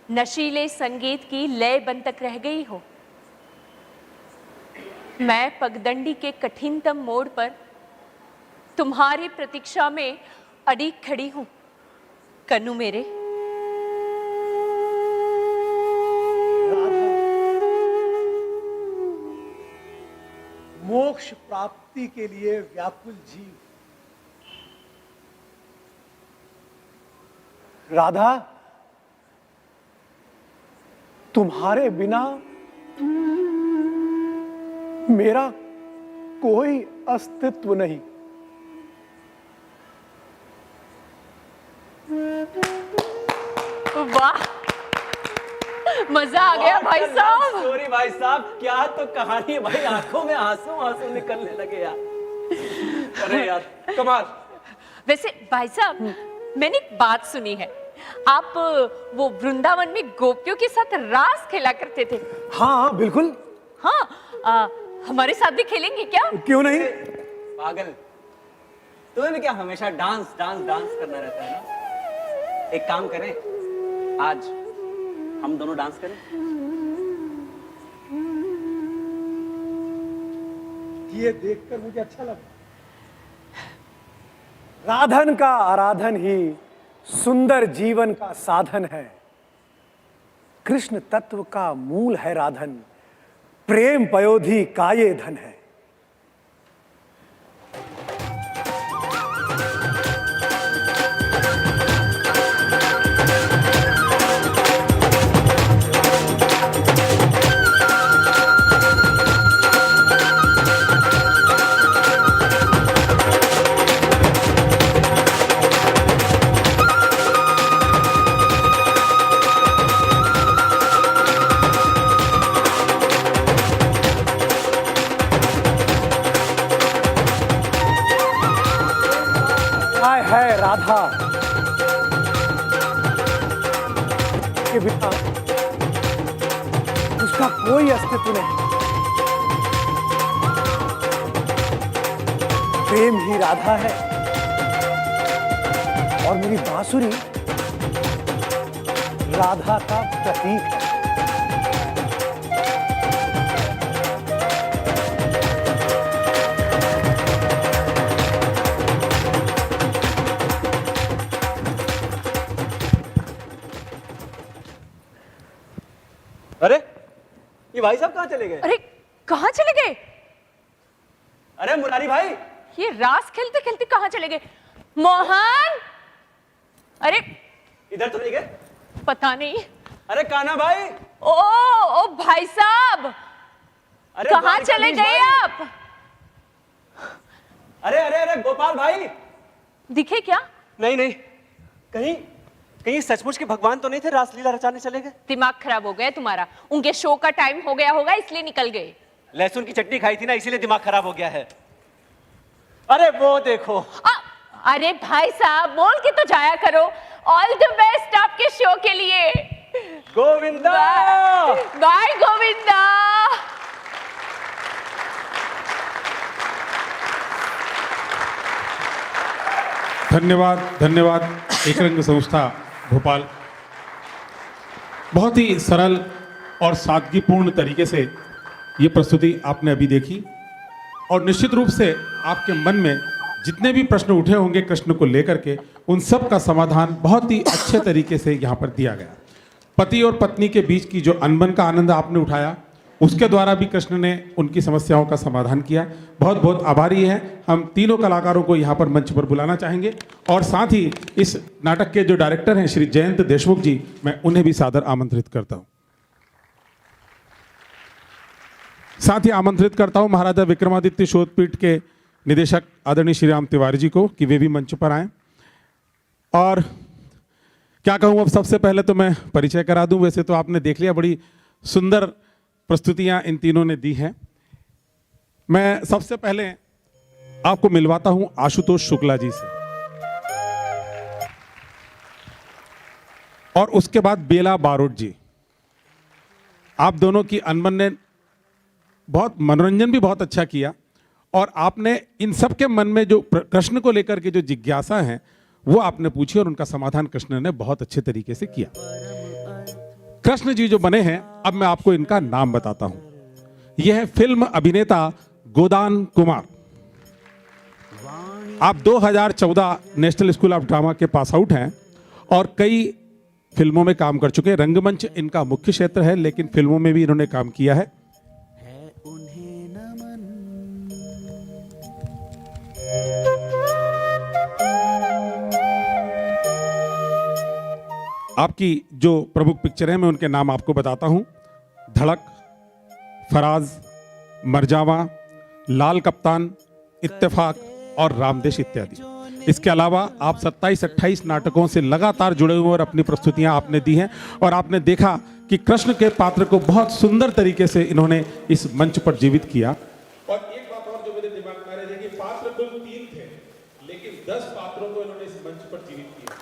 नशीले संगीत की लय बन तक रह गई हो। मैं पगडंडी के कठिनतम मोड़ पर तुम्हारी प्रतीक्षा में अड़िग खड़ी हूं कनु मेरे। मोक्ष प्राप्ति के लिए व्याकुल जीव। राधा, तुम्हारे बिना मेरा कोई अस्तित्व नहीं। वाह, मजा आ गया भाई साहब। सॉरी भाई साहब, क्या तो कहानी है भाई, आंखों में आंसू आंसू निकलने लगे यार। अरे यार कमाल। वैसे भाई साहब, मैंने एक बात सुनी है, आप वो वृंदावन में गोपियों के साथ रास खेला करते थे। हाँ बिल्कुल। हाँ, हमारे साथ भी खेलेंगे क्या? क्यों नहीं? पागल, तुम्हें भी क्या हमेशा डांस डांस डांस करना रहता है ना। एक काम करें, आज हम दोनों डांस करें। ये देखकर मुझे अच्छा लगा। राधन का आराधन ही सुंदर जीवन का साधन है। कृष्ण तत्व का मूल है राधन, प्रेम पयोधी का ये धन है। हाय हाय राधा के बिना उसका कोई अस्तित्व नहीं। प्रेम ही राधा है और मेरी बांसुरी राधा का प्रतीक है। अरे ये भाई साहब कहाँ चले गए? अरे कहाँ चले गए? अरे मुरारी भाई, ये रास खेलते खेलते कहाँ चले गए? मोहन, अरे इधर तो नहीं गए? पता नहीं। अरे कान्हा भाई, ओ भाई साहब, अरे कहाँ द्वारकाधीश चले गए भाई? आप? अरे अरे अरे गोपाल भाई, दिखे क्या? नहीं नहीं, कहीं कहीं सचमुच के भगवान तो नहीं थे, रासलीला रचाने चले गए? दिमाग खराब हो गया तुम्हारा, उनके शो का टाइम हो गया होगा इसलिए निकल गए। लहसुन की चटनी खाई थी ना, इसीलिए दिमाग खराब हो गया है। अरे वो देखो। अरे भाई साहब, बोल के तो जाया करो। ऑल द बेस्ट आपके शो के लिए। गोविंदा, बाय गोविंदा। धन्यवाद धन्यवाद। एक रंग संस्था भोपाल बहुत ही सरल और सादगीपूर्ण तरीके से ये प्रस्तुति आपने अभी देखी और निश्चित रूप से आपके मन में जितने भी प्रश्न उठे होंगे कृष्ण को लेकर के, उन सब का समाधान बहुत ही अच्छे तरीके से यहाँ पर दिया गया। पति और पत्नी के बीच की जो अनबन का आनंद आपने उठाया, उसके द्वारा भी कृष्ण ने उनकी समस्याओं का समाधान किया। बहुत बहुत आभारी हैं। हम तीनों कलाकारों को यहाँ पर मंच पर बुलाना चाहेंगे और साथ ही इस नाटक के जो डायरेक्टर हैं श्री जयंत देशमुख जी, मैं उन्हें भी सादर आमंत्रित करता हूँ। साथ ही आमंत्रित करता हूँ महाराजा विक्रमादित्य शोधपीठ के निदेशक आदरणीय श्री राम तिवारी जी को कि वे भी मंच पर आएं। और क्या कहूँ, अब सबसे पहले तो मैं परिचय करा दूं। वैसे तो आपने देख लिया, बड़ी सुंदर प्रस्तुतियां इन तीनों ने दी हैं। मैं सबसे पहले आपको मिलवाता हूं आशुतोष शुक्ला जी से और उसके बाद बेला बारोट जी। आप दोनों की अनबन ने बहुत मनोरंजन भी बहुत अच्छा किया और आपने इन सब के मन में जो कृष्ण को लेकर के जो जिज्ञासा है वो आपने पूछी और उनका समाधान कृष्ण ने बहुत अच्छे तरीके से किया। कृष्ण जी जो बने हैं, अब मैं आपको इनका नाम बताता हूं। यह है फिल्म अभिनेता गोदान कुमार। आप 2014 नेशनल स्कूल ऑफ ड्रामा के पास आउट हैं और कई फिल्मों में काम कर चुके हैं। रंगमंच इनका मुख्य क्षेत्र है, लेकिन फिल्मों में भी इन्होंने काम किया है। आपकी जो प्रमुख पिक्चर है मैं उनके नाम आपको बताता हूं। धड़क, फराज, मरजावा, लाल कप्तान, इत्तेफाक और रामदेश इत्यादि। इसके अलावा आप 27-28 नाटकों से लगातार जुड़े हुए और अपनी प्रस्तुतियां आपने दी हैं और आपने देखा कि कृष्ण के पात्र को बहुत सुंदर तरीके से इन्होंने इस मंच पर जीवित किया। और एक बात और जो मेरे दिमाग में आ रही है कि पात्र कुल 3 थे, लेकिन 10 पात्रों को इन्होंने इस मंच पर जीवित किया।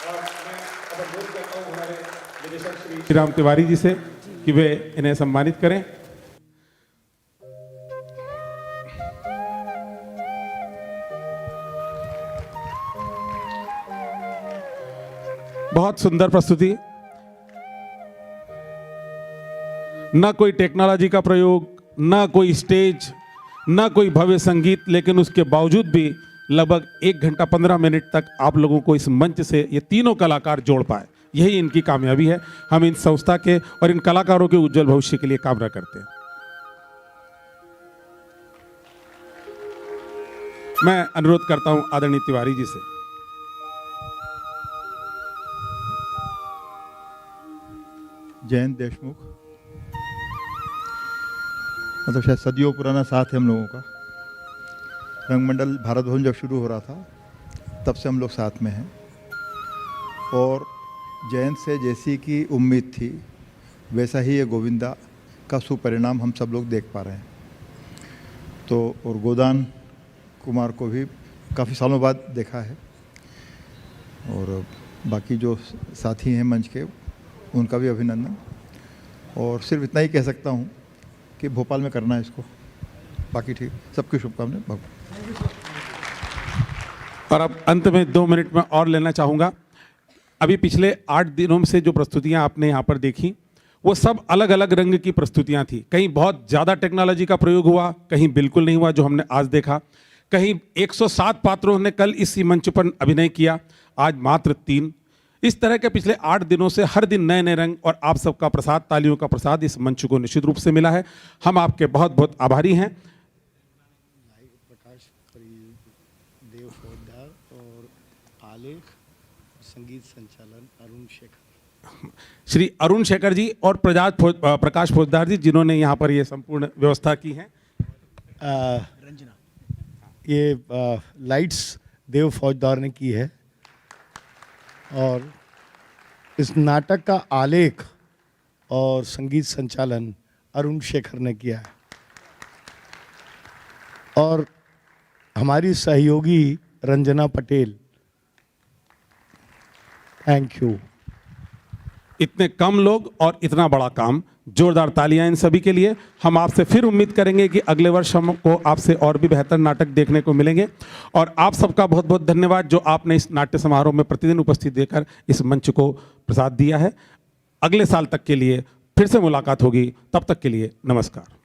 और मैं अब अनुरोध करता हूं हमारे निदेशक श्री राम तिवारी जी से कि वे इन्हें सम्मानित करें। बहुत सुंदर प्रस्तुति, ना कोई टेक्नोलॉजी का प्रयोग, ना कोई स्टेज, ना कोई भव्य संगीत, लेकिन उसके बावजूद भी लगभग 1 घंटा 15 मिनट तक आप लोगों को इस मंच से ये तीनों कलाकार जोड़ पाए। यही इनकी कामयाबी है। हम इन संस्था के और इन कलाकारों के उज्जवल भविष्य के लिए कामना करते हैं। मैं अनुरोध करता हूं आदरणीय तिवारी जी से। जयंत देशमुख, मतलब शायद सदियों पुराना साथ है हम लोगों का। रंगमंडल भारत भवन जब शुरू हो रहा था तब से हम लोग साथ में हैं और जयंत से जैसी की उम्मीद थी वैसा ही ये गोविंदा का सुपरिणाम हम सब लोग देख पा रहे हैं। तो और गोदान कुमार को भी काफ़ी सालों बाद देखा है, और बाकी जो साथी हैं मंच के उनका भी अभिनंदन। और सिर्फ इतना ही कह सकता हूँ कि भोपाल में करना है इसको, बाकी ठीक, सबकी शुभकामनाएं। भगवान। और अब अंत में 2 मिनट में और लेना चाहूँगा। अभी पिछले 8 दिनों से जो प्रस्तुतियाँ आपने यहाँ पर देखी वो सब अलग अलग रंग की प्रस्तुतियाँ थी। कहीं बहुत ज़्यादा टेक्नोलॉजी का प्रयोग हुआ, कहीं बिल्कुल नहीं हुआ जो हमने आज देखा। कहीं 107 पात्रों ने कल इसी मंच पर अभिनय किया, आज मात्र 3। इस तरह के पिछले 8 दिनों से हर दिन नए नए रंग और आप सबका प्रसाद, तालियों का प्रसाद इस मंच को निश्चित रूप से मिला है। हम आपके बहुत बहुत आभारी हैं। प्रकाश देव फौजदार और आलेख संगीत संचालन अरुण शेखर। श्री अरुण शेखर जी और प्रकाश फौजदार जी जिन्होंने यहाँ पर ये संपूर्ण व्यवस्था की है। रंजना, ये लाइट्स देव फौजदार ने की है और इस नाटक का आलेख और संगीत संचालन अरुण शेखर ने किया है, और हमारी सहयोगी रंजना पटेल। Thank you. इतने कम लोग और इतना बड़ा काम, जोरदार तालियां इन सभी के लिए। हम आपसे फिर उम्मीद करेंगे कि अगले वर्ष हमको आपसे और भी बेहतर नाटक देखने को मिलेंगे। और आप सबका बहुत बहुत धन्यवाद जो आपने इस नाट्य समारोह में प्रतिदिन उपस्थित देकर इस मंच को प्रसाद दिया है। अगले साल तक के लिए फिर से मुलाकात होगी, तब तक के लिए नमस्कार।